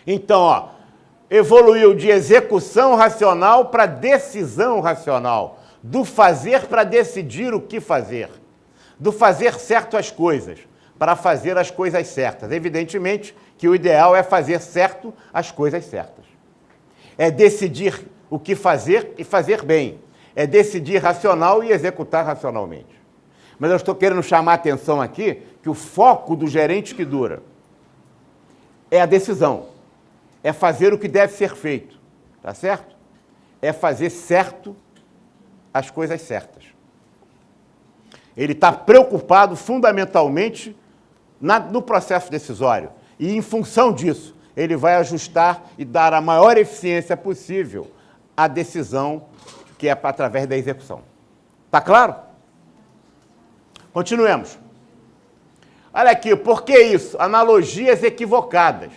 Então, ó, evoluiu de execução racional para decisão racional, do fazer para decidir o que fazer, do fazer certo as coisas para fazer as coisas certas. Evidentemente que o ideal é fazer certo as coisas certas. É decidir o que fazer e fazer bem. É decidir racional e executar racionalmente. Mas eu estou querendo chamar a atenção aqui que o foco do gerente que dura é a decisão, é fazer o que deve ser feito, tá certo? É fazer certo as coisas certas. Ele está preocupado fundamentalmente no processo decisório e, em função disso, ele vai ajustar e dar a maior eficiência possível à decisão que é através da execução. Está claro? Continuemos. Olha aqui, por que isso? Analogias equivocadas.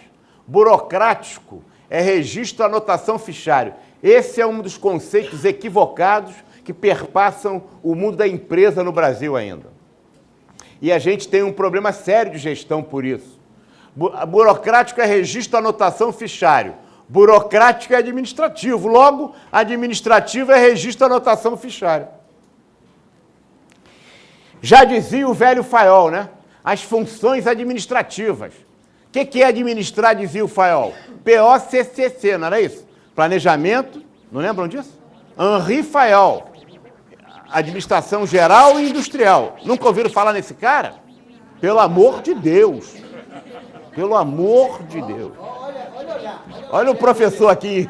Burocrático é registro, anotação, fichário. Esse é um dos conceitos equivocados que perpassam o mundo da empresa no Brasil ainda. E a gente tem um problema sério de gestão por isso. Burocrático é registro, anotação, fichário. Burocrático é administrativo. Logo, administrativo é registro, anotação, fichário. Já dizia o velho Fayol, né? As funções administrativas. O que é administrar, dizia o Fayol? POCCC, não era isso? Planejamento, não lembram disso? Henri Fayol, administração geral e industrial. Nunca ouviram falar nesse cara? Pelo amor de Deus. Pelo amor de Deus. Olha o professor aqui.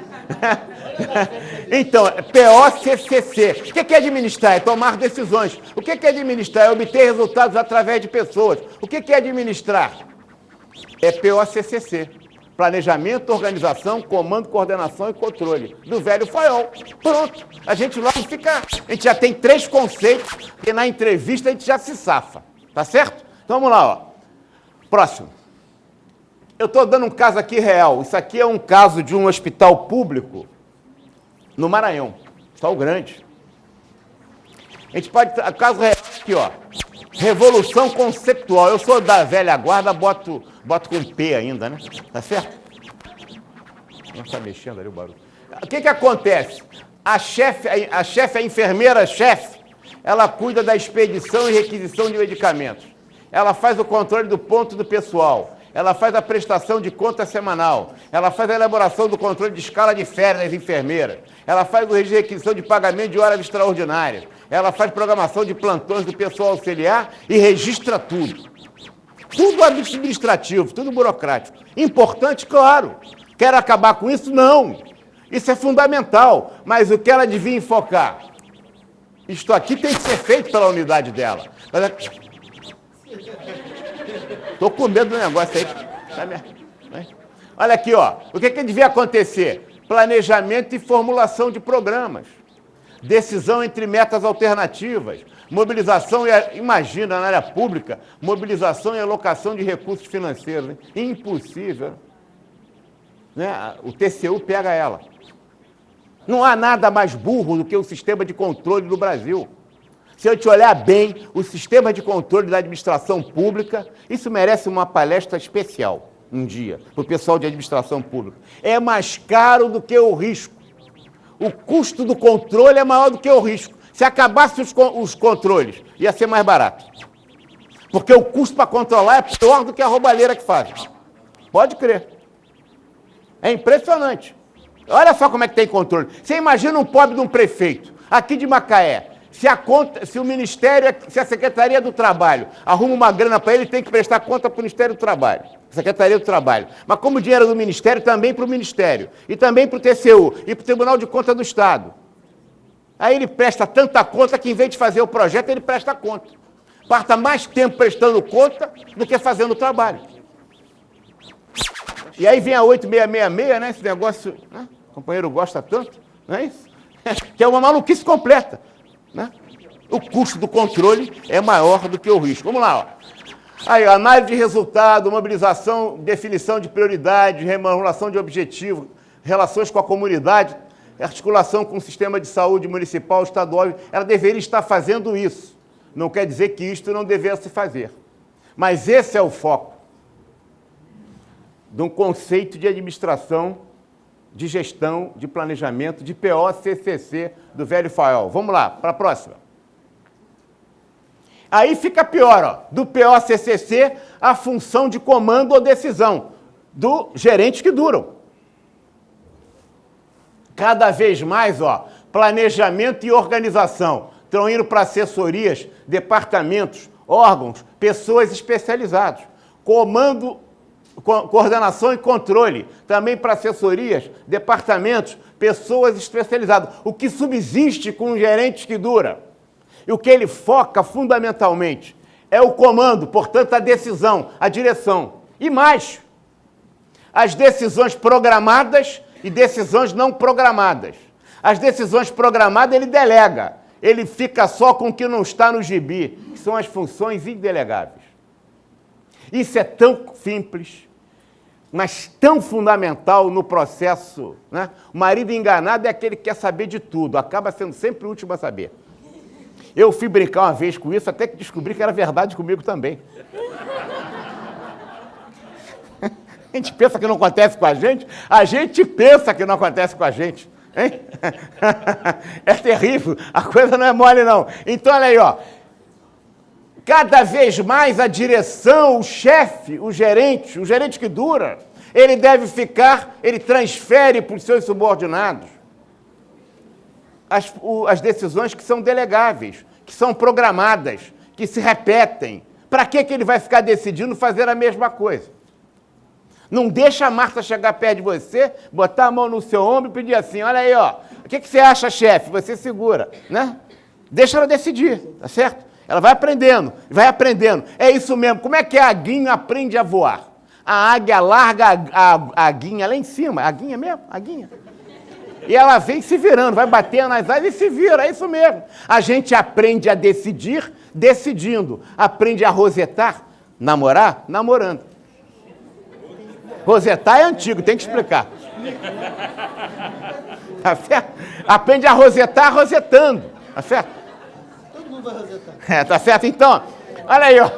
Então, POCCC. O que é administrar? É tomar decisões. O que é administrar? É obter resultados através de pessoas. O que é administrar? É POCCC. Planejamento, organização, comando, coordenação e controle. Do velho Fayol. Pronto. A gente logo fica... A gente já tem 3 conceitos que na entrevista a gente já se safa. Tá certo? Então vamos lá, ó. Próximo. Eu estou dando um caso aqui real. Isso aqui é um caso de um hospital público no Maranhão. Hospital grande. A gente pode... O caso real aqui, ó. Revolução conceptual. Eu sou da velha guarda, boto com P ainda, né? Tá certo? Não está mexendo ali o barulho. O que acontece? A chefe, a enfermeira-chefe, ela cuida da expedição e requisição de medicamentos. Ela faz o controle do ponto do pessoal. Ela faz a prestação de conta semanal. Ela faz a elaboração do controle de escala de férias das enfermeiras. Ela faz o registro de requisição de pagamento de horas extraordinárias. Ela faz programação de plantões do pessoal auxiliar e registra tudo. Tudo administrativo, tudo burocrático. Importante, claro. Quer acabar com isso? Não. Isso é fundamental. Mas o que ela devia enfocar? Isto aqui tem que ser feito pela unidade dela. Estou com medo do negócio aí. Olha aqui, ó. O que devia acontecer? Planejamento e formulação de programas. Decisão entre metas alternativas. Mobilização e, imagina, na área pública, mobilização e alocação de recursos financeiros. Né? Impossível. Né? O TCU pega ela. Não há nada mais burro do que o sistema de controle do Brasil. Se a gente olhar bem, o sistema de controle da administração pública, isso merece uma palestra especial, um dia, para o pessoal de administração pública. É mais caro do que o risco. O custo do controle é maior do que o risco. Se acabasse os controles, ia ser mais barato. Porque o custo para controlar é pior do que a roubalheira que faz. Pode crer. É impressionante. Olha só como é que tem controle. Você imagina um pobre de um prefeito, aqui de Macaé. Se o Ministério, se a Secretaria do Trabalho arruma uma grana para ele, tem que prestar conta para o Ministério do Trabalho, Secretaria do Trabalho. Mas como dinheiro do Ministério, também para o Ministério, e também para o TCU, e para o Tribunal de Contas do Estado. Aí ele presta tanta conta que, em vez de fazer o projeto, ele presta conta. Parta mais tempo prestando conta do que fazendo o trabalho. E aí vem a 8666, né? Esse negócio, né? O companheiro gosta tanto, não é isso? Que é uma maluquice completa. Né? O custo do controle é maior do que o risco. Vamos lá. Ó. Aí, análise de resultado, mobilização, definição de prioridades, remodelação de objetivos, relações com a comunidade, articulação com o sistema de saúde municipal, estadual. Ela deveria estar fazendo isso. Não quer dizer que isto não devesse se fazer. Mas esse é o foco de um conceito de administração, de gestão, de planejamento, de POCCC do velho Fayol. Vamos lá, para a próxima. Aí fica pior, ó, do POCCC a função de comando ou decisão do gerente que duram. Cada vez mais, ó, planejamento e organização. Estão indo para assessorias, departamentos, órgãos, pessoas especializadas. Comando, coordenação e controle, também para assessorias, departamentos, pessoas especializadas. O que subsiste com um gerente que dura? E o que ele foca fundamentalmente é o comando, portanto, a decisão, a direção. E mais, as decisões programadas e decisões não programadas. As decisões programadas ele delega, ele fica só com o que não está no gibi, que são as funções indelegáveis. Isso é tão simples, mas tão fundamental no processo. Né? O marido enganado é aquele que quer saber de tudo, acaba sendo sempre o último a saber. Eu fui brincar uma vez com isso, até que descobri que era verdade comigo também. A gente pensa que não acontece com a gente pensa que não acontece com a gente. Hein? É terrível, a coisa não é mole não. Então, olha aí, ó. Cada vez mais a direção, o chefe, o gerente que dura, Ele deve ficar, ele transfere para os seus subordinados as decisões que são delegáveis, que são programadas, que se repetem. Para que ele vai ficar decidindo fazer a mesma coisa? Não deixa a Marta chegar perto de você, botar a mão no seu ombro e pedir assim, olha aí, ó, o que você acha, chefe? Você segura, né? Deixa ela decidir, tá certo? Ela vai aprendendo, vai aprendendo. É isso mesmo. Como é que a aguinha aprende a voar? A águia larga a aguinha lá em cima. A aguinha mesmo? A aguinha. E ela vem se virando, vai batendo nas asas e se vira. É isso mesmo. A gente aprende a decidir decidindo. Aprende a rosetar, namorar, namorando. Rosetar é antigo, tem que explicar. Tá certo? Aprende a rosetar rosetando. Tá certo? Todo mundo vai rosetar. Tá certo? Então, olha aí, ó.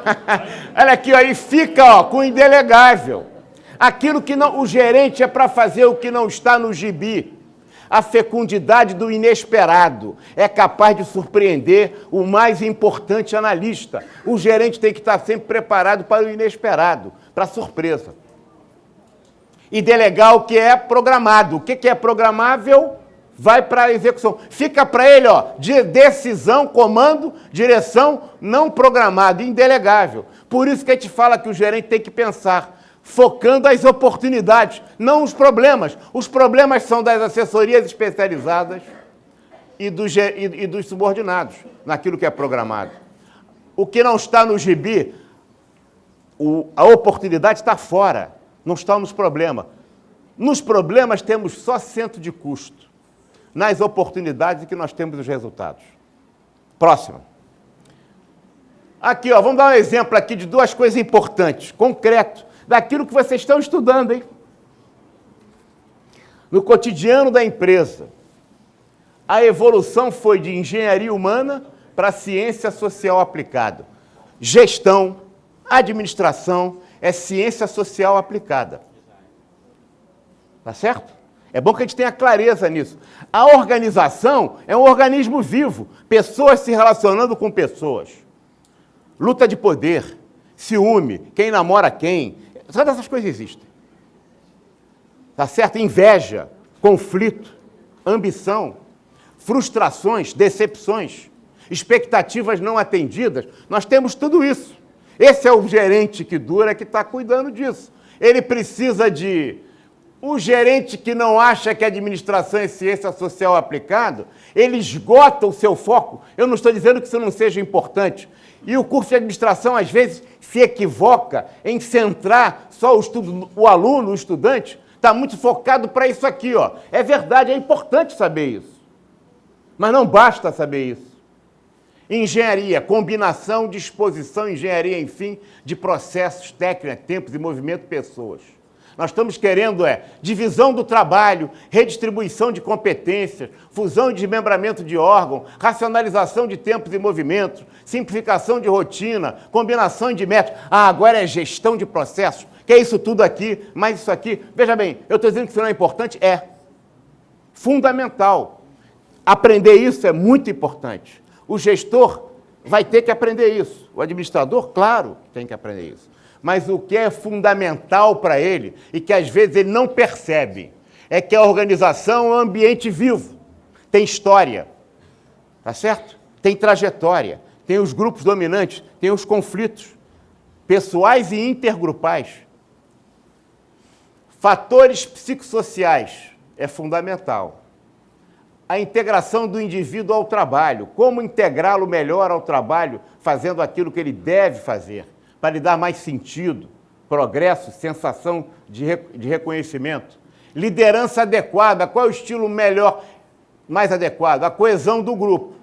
Olha aqui, ó, e fica, ó, com o indelegável. Aquilo que não, o gerente é para fazer o que não está no gibi. A fecundidade do inesperado é capaz de surpreender o mais importante analista. O gerente tem que estar sempre preparado para o inesperado, para a surpresa. E delegar o que é programado. O que é programável vai para a execução. Fica para ele, ó, de decisão, comando, direção não programado, indelegável. Por isso que a gente fala que o gerente tem que pensar, focando as oportunidades, não os problemas. Os problemas são das assessorias especializadas e dos subordinados, naquilo que é programado. O que não está no gibi, a oportunidade está fora, não está nos problemas. Nos problemas temos só centro de custo. Nas oportunidades é que nós temos os resultados. Próximo. Aqui, ó, vamos dar um exemplo aqui de duas coisas importantes, concreto, daquilo que vocês estão estudando, hein? No cotidiano da empresa, a evolução foi de engenharia humana para ciência social aplicada. Gestão, administração, é ciência social aplicada. Tá certo? É bom que a gente tenha clareza nisso. A organização é um organismo vivo, pessoas se relacionando com pessoas. Luta de poder, ciúme, quem namora quem, todas essas coisas existem. Tá certo? Inveja, conflito, ambição, frustrações, decepções, expectativas não atendidas. Nós temos tudo isso. Esse é o gerente que dura, que está cuidando disso. Ele precisa de... O gerente que não acha que a administração é ciência social aplicada, ele esgota o seu foco. Eu não estou dizendo que isso não seja importante. E o curso de administração, às vezes, se equivoca em centrar só o aluno, o estudante, está muito focado para isso aqui, ó. É verdade, é importante saber isso. Mas não basta saber isso. Engenharia, combinação, disposição, engenharia, enfim, de processos, técnicas, tempos e movimento de pessoas. Nós estamos querendo divisão do trabalho, redistribuição de competências, fusão e desmembramento de órgão, racionalização de tempos e movimentos, simplificação de rotina, combinação de métodos. Agora é gestão de processos, que é isso tudo aqui, mas isso aqui... Veja bem, eu estou dizendo que isso não é importante? É fundamental. Aprender isso é muito importante. O gestor vai ter que aprender isso. O administrador, claro, tem que aprender isso. Mas o que é fundamental para ele, e que às vezes ele não percebe, é que a organização é um ambiente vivo, tem história, tá certo? Tem trajetória, tem os grupos dominantes, tem os conflitos pessoais e intergrupais. Fatores psicossociais é fundamental. A integração do indivíduo ao trabalho, como integrá-lo melhor ao trabalho, fazendo aquilo que ele deve fazer, para lhe dar mais sentido, progresso, sensação de reconhecimento. Liderança adequada, qual é o estilo melhor, mais adequado? A coesão do grupo.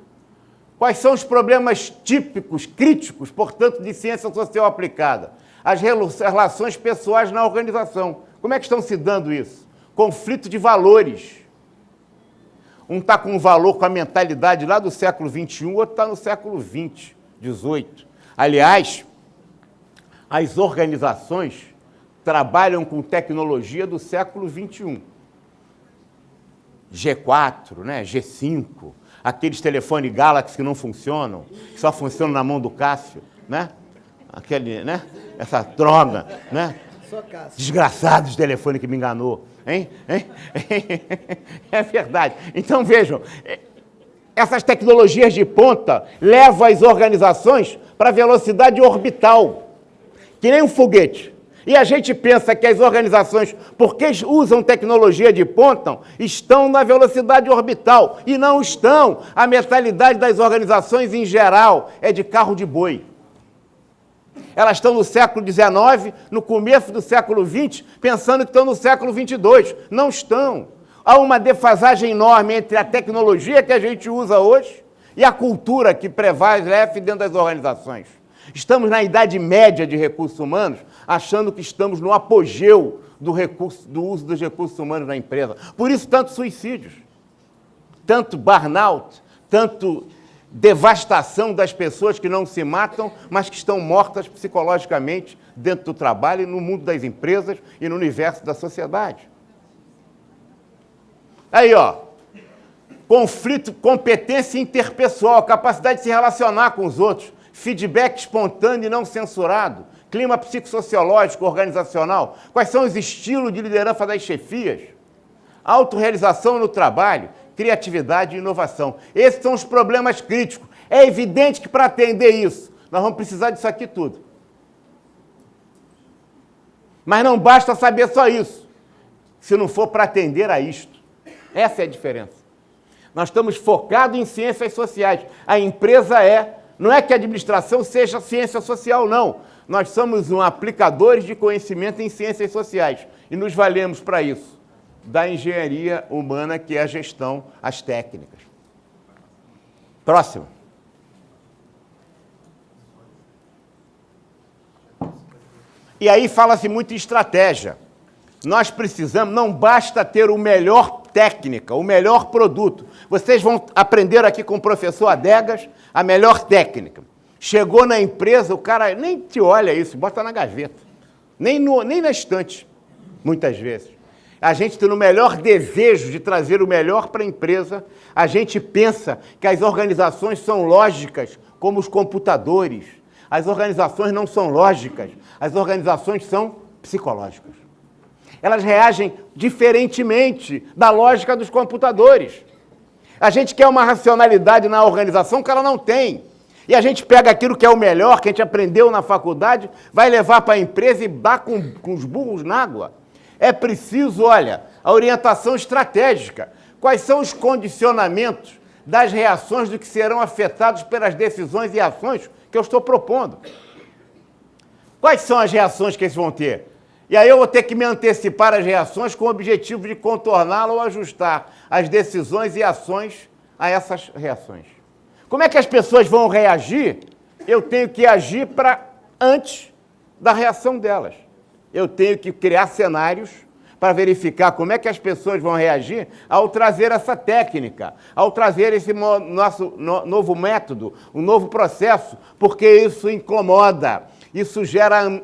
Quais são os problemas típicos, críticos, portanto, de ciência social aplicada? As relações pessoais na organização. Como é que estão se dando isso? Conflito de valores. Um está com um valor, com a mentalidade lá do século XXI, o outro está no século XX, XVIII. Aliás, as organizações trabalham com tecnologia do século XXI. G4, né? G5, aqueles telefones Galaxy que não funcionam, que só funcionam na mão do Cássio, né? Aquele, né? Essa droga, né? Só Cássio. Desgraçado de telefone que me enganou. Hein? É verdade. Então, vejam, essas tecnologias de ponta levam as organizações para a velocidade orbital, que nem um foguete. E a gente pensa que as organizações, porque usam tecnologia de ponta, estão na velocidade orbital. E não estão. A mentalidade das organizações, em geral, é de carro de boi. Elas estão no século XIX, no começo do século XX, pensando que estão no século XXII. Não estão. Há uma defasagem enorme entre a tecnologia que a gente usa hoje e a cultura que prevalece dentro das organizações. Estamos na idade média de recursos humanos, achando que estamos no apogeu do uso dos recursos humanos na empresa. Por isso, tantos suicídios, tanto burnout, tanto devastação das pessoas que não se matam, mas que estão mortas psicologicamente dentro do trabalho e no mundo das empresas e no universo da sociedade. Aí, ó, conflito, competência interpessoal, capacidade de se relacionar com os outros, feedback espontâneo e não censurado, clima psicossociológico, organizacional, quais são os estilos de liderança das chefias, autorrealização no trabalho, criatividade e inovação. Esses são os problemas críticos. É evidente que para atender isso, nós vamos precisar disso aqui tudo. Mas não basta saber só isso, se não for para atender a isto. Essa é a diferença. Nós estamos focados em ciências sociais. A empresa não é que a administração seja ciência social, não. Nós somos aplicadores de conhecimento em ciências sociais e nos valemos para isso da engenharia humana, que é a gestão, as técnicas. Próximo. E aí fala-se muito em estratégia. Nós precisamos, não basta ter o melhor técnica, o melhor produto. Vocês vão aprender aqui com o professor Adegas a melhor técnica. Chegou na empresa, o cara nem te olha isso, bota na gaveta. Nem na estante, muitas vezes. A gente tem o melhor desejo de trazer o melhor para a empresa, a gente pensa que as organizações são lógicas, como os computadores. As organizações não são lógicas, as organizações são psicológicas. Elas reagem diferentemente da lógica dos computadores. A gente quer uma racionalidade na organização que ela não tem. E a gente pega aquilo que é o melhor, que a gente aprendeu na faculdade, vai levar para a empresa e dá com os burros na água. É preciso, olha, a orientação estratégica. Quais são os condicionamentos das reações do que serão afetados pelas decisões e ações que eu estou propondo? Quais são as reações que eles vão ter? E aí eu vou ter que me antecipar às reações com o objetivo de contorná-la ou ajustar as decisões e ações a essas reações. Como é que as pessoas vão reagir? Eu tenho que agir antes da reação delas. Eu tenho que criar cenários para verificar como é que as pessoas vão reagir ao trazer essa técnica, ao trazer esse nosso novo método, um novo processo, porque isso incomoda, isso gera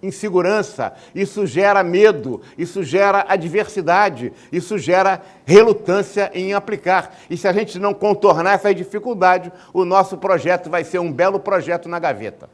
insegurança, isso gera medo, isso gera adversidade, isso gera relutância em aplicar. E se a gente não contornar essa dificuldade, o nosso projeto vai ser um belo projeto na gaveta.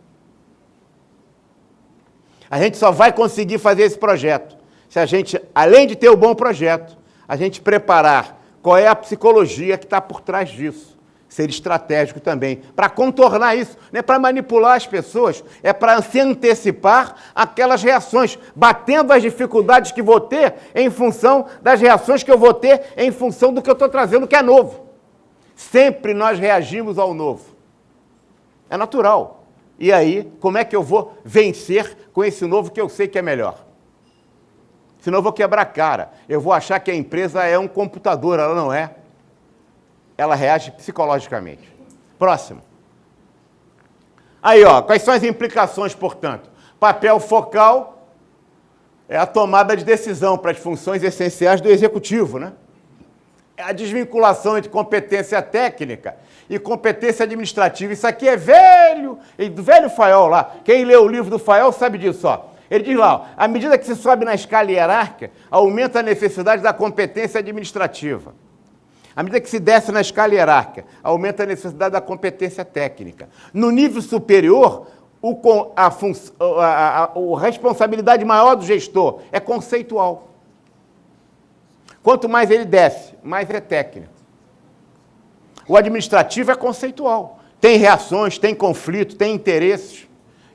A gente só vai conseguir fazer esse projeto se a gente, além de ter o bom projeto, a gente preparar qual é a psicologia que está por trás disso. Ser estratégico também, para contornar isso, não é para manipular as pessoas, é para se antecipar aquelas reações, batendo as dificuldades que vou ter em função das reações que eu vou ter em função do que eu estou trazendo, que é novo. Sempre nós reagimos ao novo. É natural. E aí, como é que eu vou vencer com esse novo que eu sei que é melhor? Senão eu vou quebrar a cara. Eu vou achar que a empresa é um computador, ela não é. Ela reage psicologicamente. Próximo. Aí, ó, quais são as implicações, portanto? Papel focal é a tomada de decisão para as funções essenciais do executivo, né? A desvinculação entre competência técnica e competência administrativa. Isso aqui é velho, do velho Fayol lá. Quem lê o livro do Fayol sabe disso, ó. Ele diz lá, ó, à medida que se sobe na escala hierárquica, aumenta a necessidade da competência administrativa. À medida que se desce na escala hierárquica, aumenta a necessidade da competência técnica. No nível superior, a responsabilidade maior do gestor é conceitual. Quanto mais ele desce, mais é técnico. O administrativo é conceitual. Tem reações, tem conflito, tem interesses,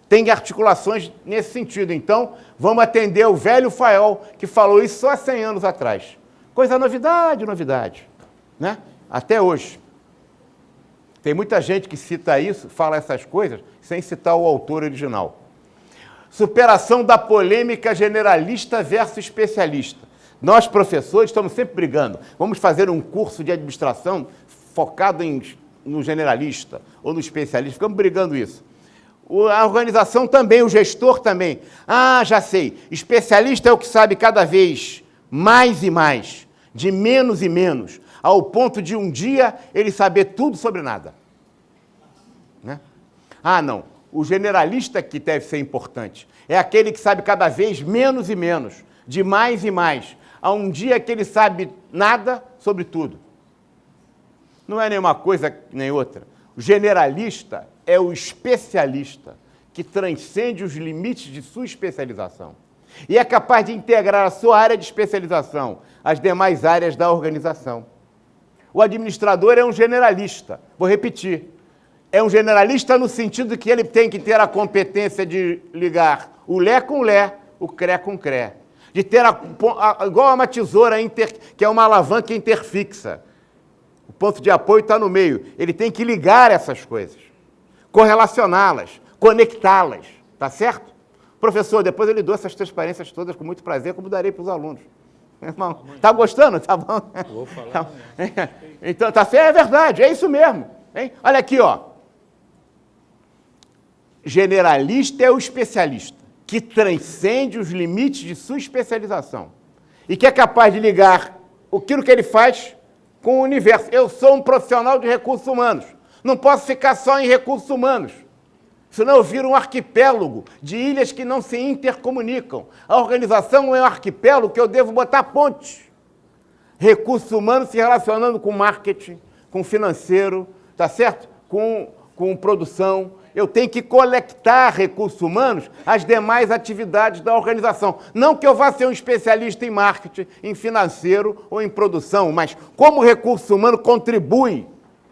tem articulações nesse sentido. Então, vamos atender o velho Fael, que falou isso só há 100 anos atrás. Coisa novidade, novidade. Né? Até hoje. Tem muita gente que cita isso, fala essas coisas, sem citar o autor original. Superação da polêmica generalista versus especialista. Nós, professores, estamos sempre brigando. Vamos fazer um curso de administração focado no generalista ou no especialista. Ficamos brigando isso. A organização também, o gestor também. Ah, já sei. Especialista é o que sabe cada vez mais e mais, de menos e menos, ao ponto de um dia ele saber tudo sobre nada. Né? Ah, não. O generalista que deve ser importante é aquele que sabe cada vez menos e menos, de mais e mais, a um dia que ele sabe nada sobre tudo. Não é nenhuma coisa nem outra. O generalista é o especialista que transcende os limites de sua especialização e é capaz de integrar a sua área de especialização às demais áreas da organização. O administrador é um generalista. Vou repetir. É um generalista no sentido que ele tem que ter a competência de ligar o Lé com o Lé, o CRE com o CRE. De ter, igual uma tesoura, que é uma alavanca interfixa. O ponto de apoio está no meio. Ele tem que ligar essas coisas, correlacioná-las, conectá-las. Tá certo? Professor, depois eu lhe dou essas transparências todas com muito prazer, como darei para os alunos. Irmão, tá gostando? Tá bom? Vou falar. Então, tá certo? É verdade, é isso mesmo. Hein? Olha aqui, ó. Generalista é o especialista que transcende os limites de sua especialização e que é capaz de ligar aquilo que ele faz com o universo. Eu sou um profissional de recursos humanos. Não posso ficar só em recursos humanos. Senão eu viro um arquipélago de ilhas que não se intercomunicam. A organização é um arquipélago que eu devo botar pontes. Recursos humanos se relacionando com marketing, com financeiro, tá certo? Com produção. Eu tenho que conectar recursos humanos às demais atividades da organização. Não que eu vá ser um especialista em marketing, em financeiro ou em produção, mas como o recurso humano contribui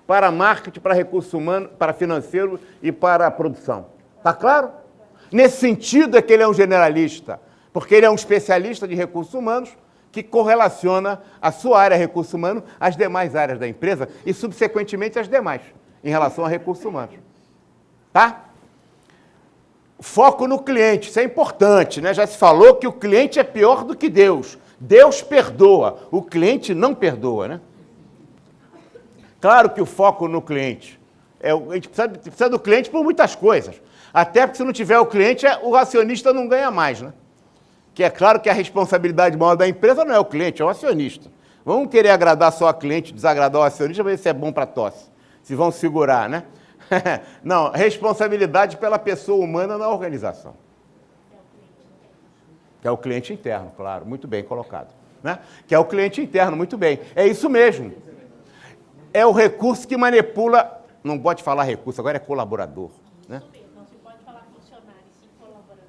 para marketing, para recurso humano, para financeiro e para a produção. Está claro? Nesse sentido é que ele é um generalista, porque ele é um especialista de recursos humanos que correlaciona a sua área de recursos humanos às demais áreas da empresa e, subsequentemente, às demais, em relação a recursos humanos. Tá? Foco no cliente, isso é importante, né? Já se falou que o cliente é pior do que Deus. Deus perdoa, o cliente não perdoa, né? Claro que o foco no cliente, a gente precisa do cliente por muitas coisas. Até porque se não tiver o cliente, o acionista não ganha mais, né? Que é claro que a responsabilidade maior da empresa não é o cliente, é o acionista. Vamos querer agradar só a cliente, desagradar o acionista, para ver se é bom para tosse. Se vão segurar, né? Não, responsabilidade pela pessoa humana na organização. Que é o cliente interno, claro, muito bem colocado. Né? Que é o cliente interno, muito bem. É isso mesmo. É o recurso que manipula, não pode falar recurso, agora é colaborador. Né? Não se pode falar funcionário, sim colaborador.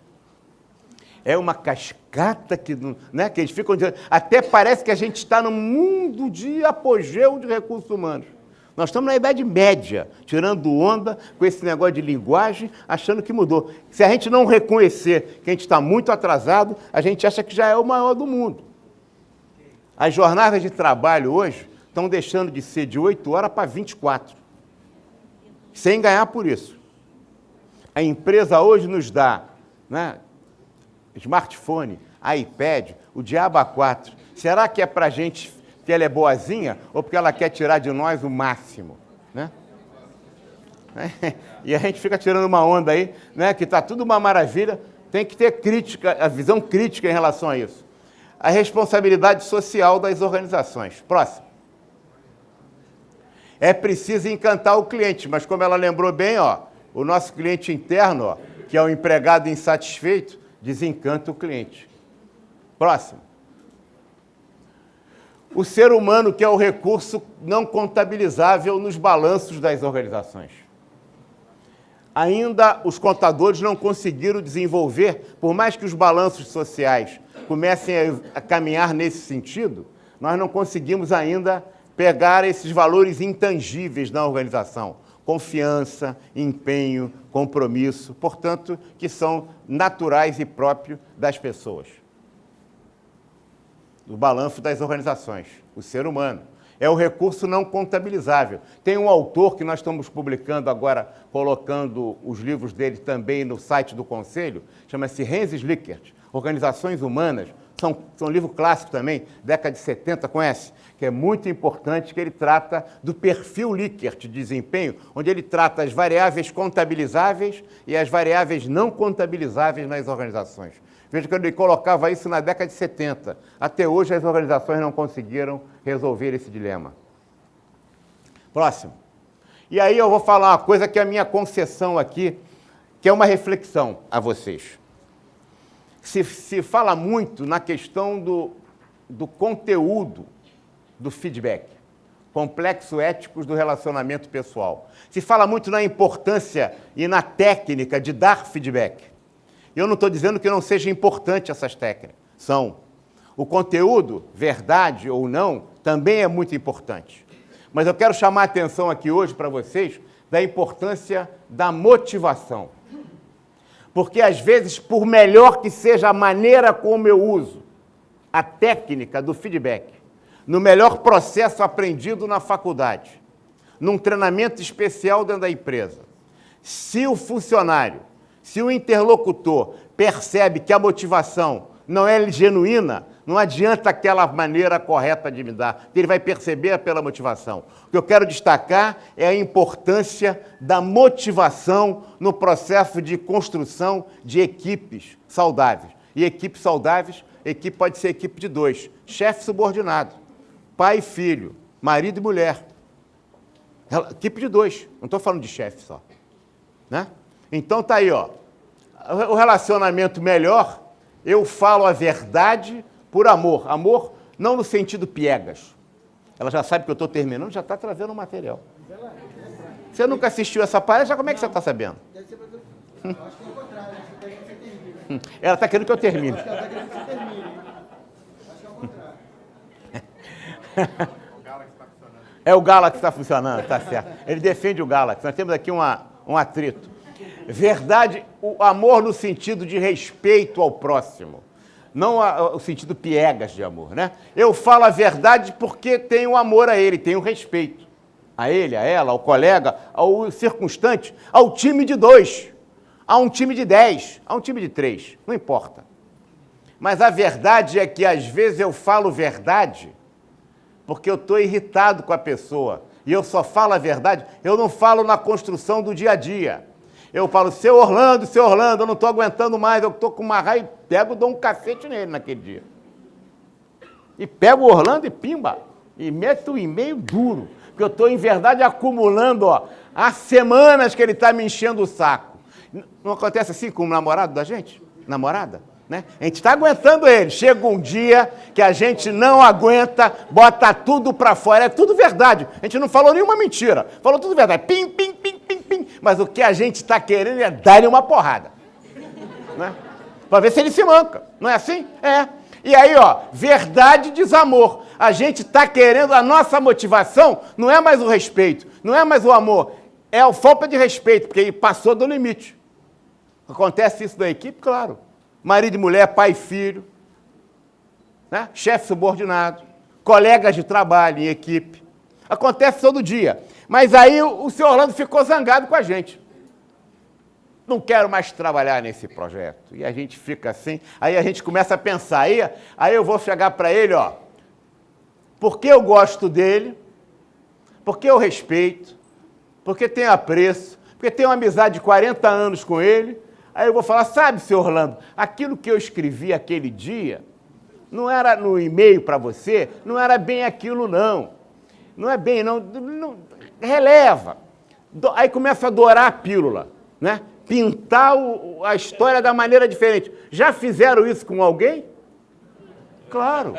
É uma cascata que, né, que eles ficam dizendo, até parece que a gente está num mundo de apogeu de recursos humanos. Nós estamos na Idade Média, tirando onda com esse negócio de linguagem, achando que mudou. Se a gente não reconhecer que a gente está muito atrasado, a gente acha que já é o maior do mundo. As jornadas de trabalho hoje estão deixando de ser de 8 horas para 24, sem ganhar por isso. A empresa hoje nos dá, né, smartphone, iPad, o diabo a 4. Será que é para a gente que ela é boazinha ou porque ela quer tirar de nós o máximo? Né? E a gente fica tirando uma onda aí, né, que está tudo uma maravilha, tem que ter crítica, a visão crítica em relação a isso. A responsabilidade social das organizações. Próximo. É preciso encantar o cliente, mas como ela lembrou bem, ó, o nosso cliente interno, ó, que é o empregado insatisfeito, desencanta o cliente. Próximo. O ser humano, que é o recurso não contabilizável nos balanços das organizações. ainda os contadores não conseguiram desenvolver, por mais que os balanços sociais comecem a caminhar nesse sentido, nós não conseguimos ainda pegar esses valores intangíveis na organização. Confiança, empenho, compromisso, portanto, que são naturais e próprios das pessoas. O balanço das organizações, o ser humano. É o recurso não contabilizável. Tem um autor que nós estamos publicando agora, colocando os livros dele também no site do Conselho, chama-se Hans Likert, Organizações Humanas. São livro clássico também, década de 70, conhece? Que é muito importante, que ele trata do perfil Likert de desempenho, onde ele trata as variáveis contabilizáveis e as variáveis não contabilizáveis nas organizações. Veja que ele colocava isso na década de 70. Até hoje as organizações não conseguiram resolver esse dilema. Próximo. E aí eu vou falar uma coisa que é a minha concessão aqui, que é uma reflexão a vocês. Se fala muito na questão do conteúdo do feedback, complexos éticos do relacionamento pessoal. Se fala muito na importância e na técnica de dar feedback. Eu não estou dizendo que não seja importante essas técnicas. São. O conteúdo, verdade ou não, também é muito importante. Mas eu quero chamar a atenção aqui hoje para vocês da importância da motivação. Porque, às vezes, por melhor que seja a maneira como eu uso a técnica do feedback, no melhor processo aprendido na faculdade, num treinamento especial dentro da empresa, se o funcionário, se o interlocutor percebe que a motivação não é genuína, não adianta aquela maneira correta de me dar, ele vai perceber pela motivação. O que eu quero destacar é a importância da motivação no processo de construção de equipes saudáveis. E equipes saudáveis, equipe pode ser equipe de dois, chefe subordinado, pai e filho, marido e mulher. Equipe de dois, não estou falando de chefe só. Né? Então tá aí, ó. O relacionamento melhor, eu falo a verdade por amor. Amor não no sentido piegas. Ela já sabe que eu estou terminando, já está trazendo o material. Você nunca assistiu essa palestra, como é que você está sabendo? Ela está querendo que eu termine. É o Galaxy que está funcionando, está certo. Ele defende o Galaxy. Nós temos aqui um atrito. Verdade, o amor no sentido de respeito ao próximo. Não o sentido piegas de amor, né? Eu falo a verdade porque tenho amor a ele, tenho respeito. A ele, a ela, ao colega, ao circunstante, ao time de 2, a um time de 10, a um time de 3, não importa. Mas a verdade é que às vezes eu falo verdade porque eu estou irritado com a pessoa. E eu só falo a verdade, eu não falo na construção do dia a dia. Eu falo, seu Orlando, eu não estou aguentando mais, eu estou com uma raiva, pego e dou um cacete nele naquele dia. E pego o Orlando e pimba, e meto o e-mail duro, porque eu estou, em verdade, acumulando, ó, há semanas que ele está me enchendo o saco. Não acontece assim com o namorado da gente? Namorada? Né? A gente está aguentando ele. Chega um dia que a gente não aguenta, bota tudo para fora. É tudo verdade. A gente não falou nenhuma mentira. Falou tudo verdade. Pim, pim, pim, pim, pim. Mas o que a gente está querendo é dar-lhe uma porrada. Né? Para ver se ele se manca. Não é assim? É. E aí, ó, verdade e desamor. A gente está querendo, a nossa motivação não é mais o respeito, não é mais o amor. É a falta de respeito, porque ele passou do limite. Acontece isso na equipe? Claro. Marido e mulher, pai e filho, né? Chefe subordinado, colegas de trabalho em equipe. Acontece todo dia. Mas aí o senhor Orlando ficou zangado com a gente. Não quero mais trabalhar nesse projeto. E a gente fica assim, aí a gente começa a pensar, aí eu vou chegar para ele, ó, porque eu gosto dele, porque eu respeito, porque tenho apreço, porque tenho uma amizade de 40 anos com ele. Aí eu vou falar, sabe, senhor Orlando, aquilo que eu escrevi aquele dia, não era no e-mail para você, não era bem aquilo, não. Não é bem, não releva. Aí começa a dourar a pílula, né? Pintar a história da maneira diferente. Já fizeram isso com alguém? Claro.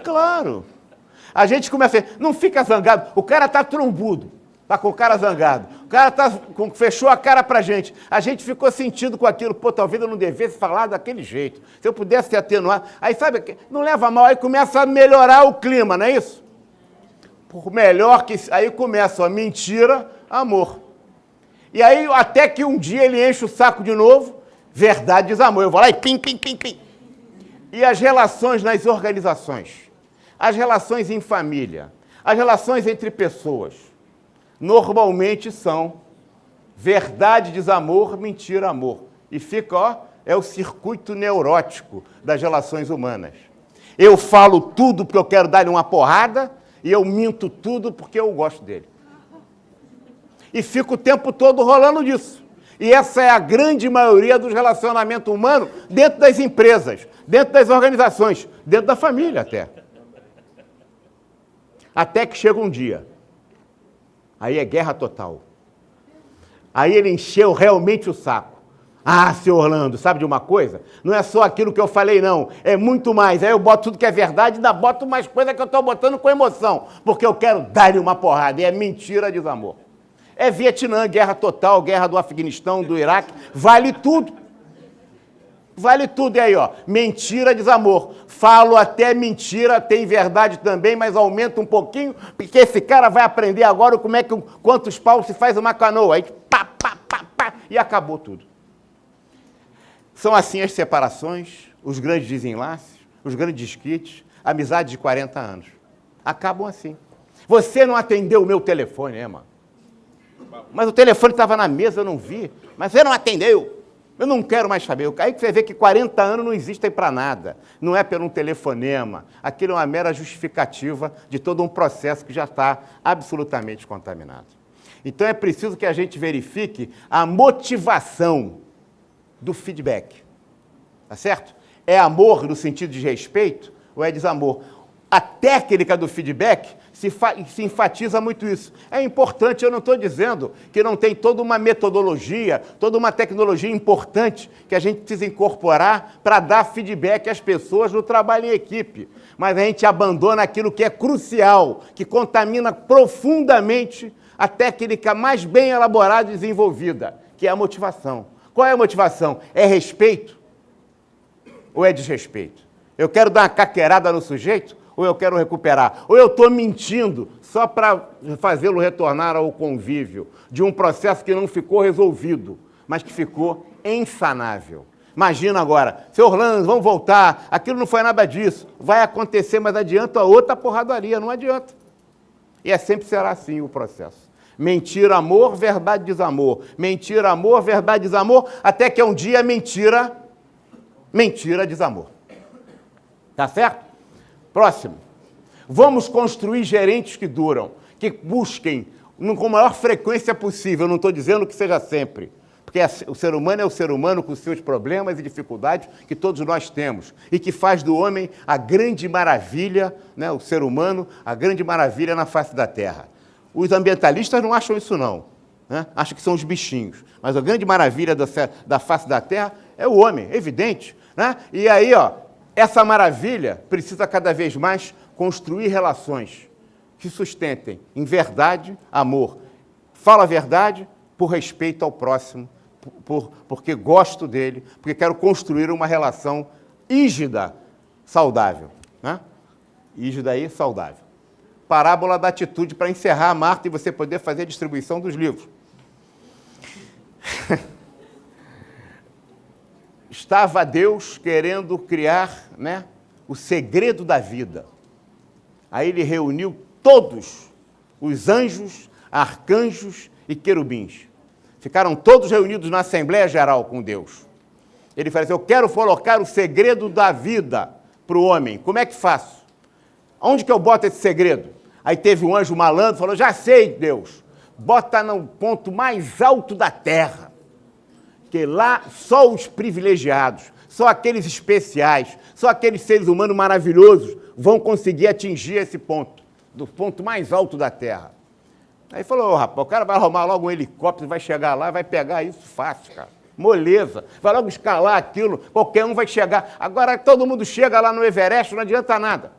Claro. A gente começa a dizer, não fica zangado, o cara está trombudo, está com o cara zangado. cara fechou a cara pra gente. A gente ficou sentido com aquilo. Pô, talvez eu não devesse falar daquele jeito. Se eu pudesse se atenuar. Aí, sabe, não leva mal, aí começa a melhorar o clima, não é isso? Por melhor que... Aí começa a mentira, amor. E aí, até que um dia ele enche o saco de novo, verdade, desamor. Eu vou lá e pim, pim, pim, pim. E as relações nas organizações, as relações em família, as relações entre pessoas, normalmente são verdade, desamor, mentira, amor. E fica, ó, é o circuito neurótico das relações humanas. Eu falo tudo porque eu quero dar-lhe uma porrada e eu minto tudo porque eu gosto dele. E fico o tempo todo rolando disso. E essa é a grande maioria dos relacionamentos humanos dentro das empresas, dentro das organizações, dentro da família até. Até que chega um dia. Aí é guerra total. Aí ele encheu realmente o saco. Ah, seu Orlando, sabe de uma coisa? Não é só aquilo que eu falei, não. É muito mais. Aí eu boto tudo que é verdade e ainda boto mais coisa que eu estou botando com emoção. Porque eu quero dar-lhe uma porrada. E é mentira, desamor. É Vietnã, guerra total, guerra do Afeganistão, do Iraque. Vale tudo. Vale tudo. E aí, ó, mentira, desamor. Falo até mentira, tem verdade também, mas aumenta um pouquinho, porque esse cara vai aprender agora como é que, quantos paus se faz uma canoa. Aí, pá, pá, pá, pá, e acabou tudo. São assim as separações, os grandes desenlaces, os grandes desquites, amizades de 40 anos. Acabam assim. Você não atendeu o meu telefone, mano? Mas o telefone estava na mesa, eu não vi. Mas você não atendeu. Eu não quero mais saber. Aí que você vê que 40 anos não existem para nada. Não é pelo um telefonema. Aquilo é uma mera justificativa de todo um processo que já está absolutamente contaminado. Então é preciso que a gente verifique a motivação do feedback. Tá certo? É amor no sentido de respeito ou é desamor? A técnica do feedback se enfatiza muito isso. É importante, eu não estou dizendo que não tem toda uma metodologia, toda uma tecnologia importante que a gente precisa incorporar para dar feedback às pessoas no trabalho em equipe. Mas a gente abandona aquilo que é crucial, que contamina profundamente a técnica mais bem elaborada e desenvolvida, que é a motivação. Qual é a motivação? É respeito ou é desrespeito? Eu quero dar uma caquerada no sujeito ou eu quero recuperar? Ou eu estou mentindo só para fazê-lo retornar ao convívio de um processo que não ficou resolvido, mas que ficou insanável. Imagina agora, seu Orlando, vamos voltar, aquilo não foi nada disso, vai acontecer, mas adianta outra porradaria, não adianta. E sempre será assim o processo. Mentira, amor, verdade, desamor. Mentira, amor, verdade, desamor, até que um dia mentira, desamor. Tá certo? Próximo. Vamos construir gerentes que duram, que busquem com a maior frequência possível. Eu não estou dizendo que seja sempre, porque o ser humano é o ser humano com seus problemas e dificuldades que todos nós temos e que faz do homem a grande maravilha, né, o ser humano, a grande maravilha na face da Terra. Os ambientalistas não acham isso, não. Né? Acham que são os bichinhos. Mas a grande maravilha da face da Terra é o homem, é evidente. Né? E aí, ó, essa maravilha precisa cada vez mais construir relações que sustentem em verdade, amor. Falo a verdade por respeito ao próximo, porque gosto dele, porque quero construir uma relação ígida, saudável. Né? Ígida aí, saudável. Parábola da atitude para encerrar, Marta, e você poder fazer a distribuição dos livros. Estava Deus querendo criar, né, o segredo da vida. Aí ele reuniu todos os anjos, arcanjos e querubins. Ficaram todos reunidos na Assembleia Geral com Deus. Ele falou assim, eu quero colocar o segredo da vida para o homem. Como é que faço? Onde que eu boto esse segredo? Aí teve um anjo malandro, falou, já sei, Deus, bota no ponto mais alto da terra, que lá só os privilegiados, só aqueles especiais, só aqueles seres humanos maravilhosos vão conseguir atingir esse ponto, do ponto mais alto da terra. Aí falou, rapaz, o cara vai arrumar logo um helicóptero, vai chegar lá, vai pegar isso fácil, cara. Moleza, vai logo escalar aquilo, qualquer um vai chegar. Agora todo mundo chega lá no Everest, não adianta nada.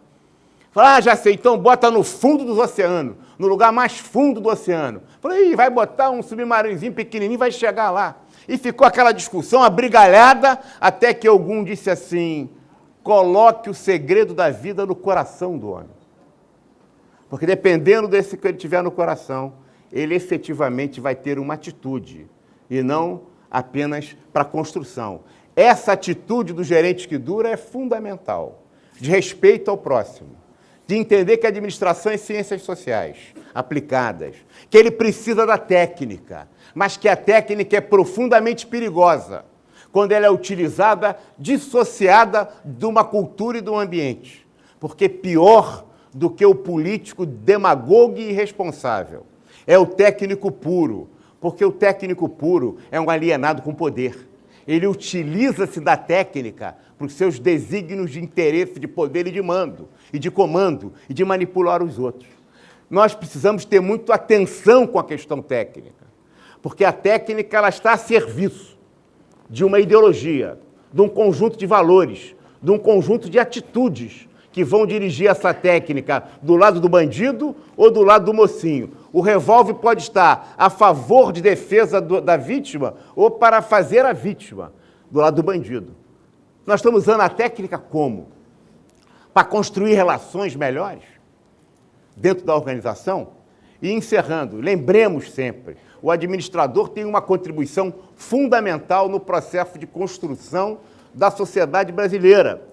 Fala, já sei, então bota no fundo dos oceanos, no lugar mais fundo do oceano. Falei, vai botar um submarinozinho pequenininho, vai chegar lá. E ficou aquela discussão, a brigalhada, até que algum disse assim, coloque o segredo da vida no coração do homem. Porque dependendo desse que ele tiver no coração, ele efetivamente vai ter uma atitude, e não apenas para construção. Essa atitude do gerente que dura é fundamental, de respeito ao próximo, de entender que a administração é ciências sociais aplicadas, que ele precisa da técnica, mas que a técnica é profundamente perigosa quando ela é utilizada dissociada de uma cultura e de um ambiente. Porque pior do que o político demagogo e irresponsável é o técnico puro, porque o técnico puro é um alienado com poder. Ele utiliza-se da técnica para os seus desígnios de interesse, de poder e de mando, e de comando, e de manipular os outros. Nós precisamos ter muito atenção com a questão técnica, porque a técnica ela está a serviço de uma ideologia, de um conjunto de valores, de um conjunto de atitudes que vão dirigir essa técnica do lado do bandido ou do lado do mocinho. O revólver pode estar a favor de defesa da vítima ou para fazer a vítima do lado do bandido. Nós estamos usando a técnica como? Para construir relações melhores dentro da organização? E encerrando, lembremos sempre, o administrador tem uma contribuição fundamental no processo de construção da sociedade brasileira,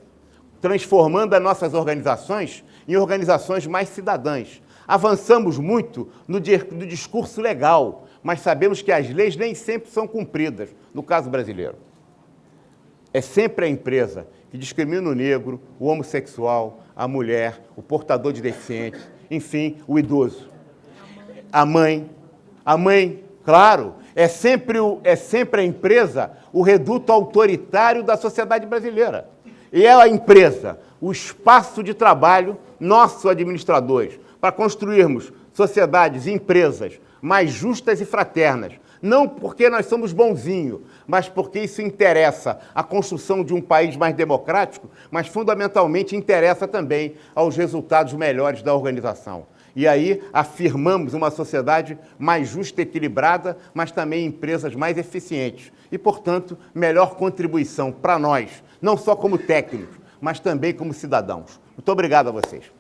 transformando as nossas organizações em organizações mais cidadãs. Avançamos muito no discurso legal, mas sabemos que as leis nem sempre são cumpridas, no caso brasileiro. É sempre a empresa que discrimina o negro, o homossexual, a mulher, o portador de deficiência, enfim, o idoso. A mãe, claro, é sempre a empresa o reduto autoritário da sociedade brasileira. E é a empresa, o espaço de trabalho, nossos administradores, para construirmos sociedades e empresas mais justas e fraternas. Não porque nós somos bonzinhos, mas porque isso interessa à construção de um país mais democrático, mas fundamentalmente interessa também aos resultados melhores da organização. E aí afirmamos uma sociedade mais justa e equilibrada, mas também empresas mais eficientes. E, portanto, melhor contribuição para nós, não só como técnicos, mas também como cidadãos. Muito obrigado a vocês.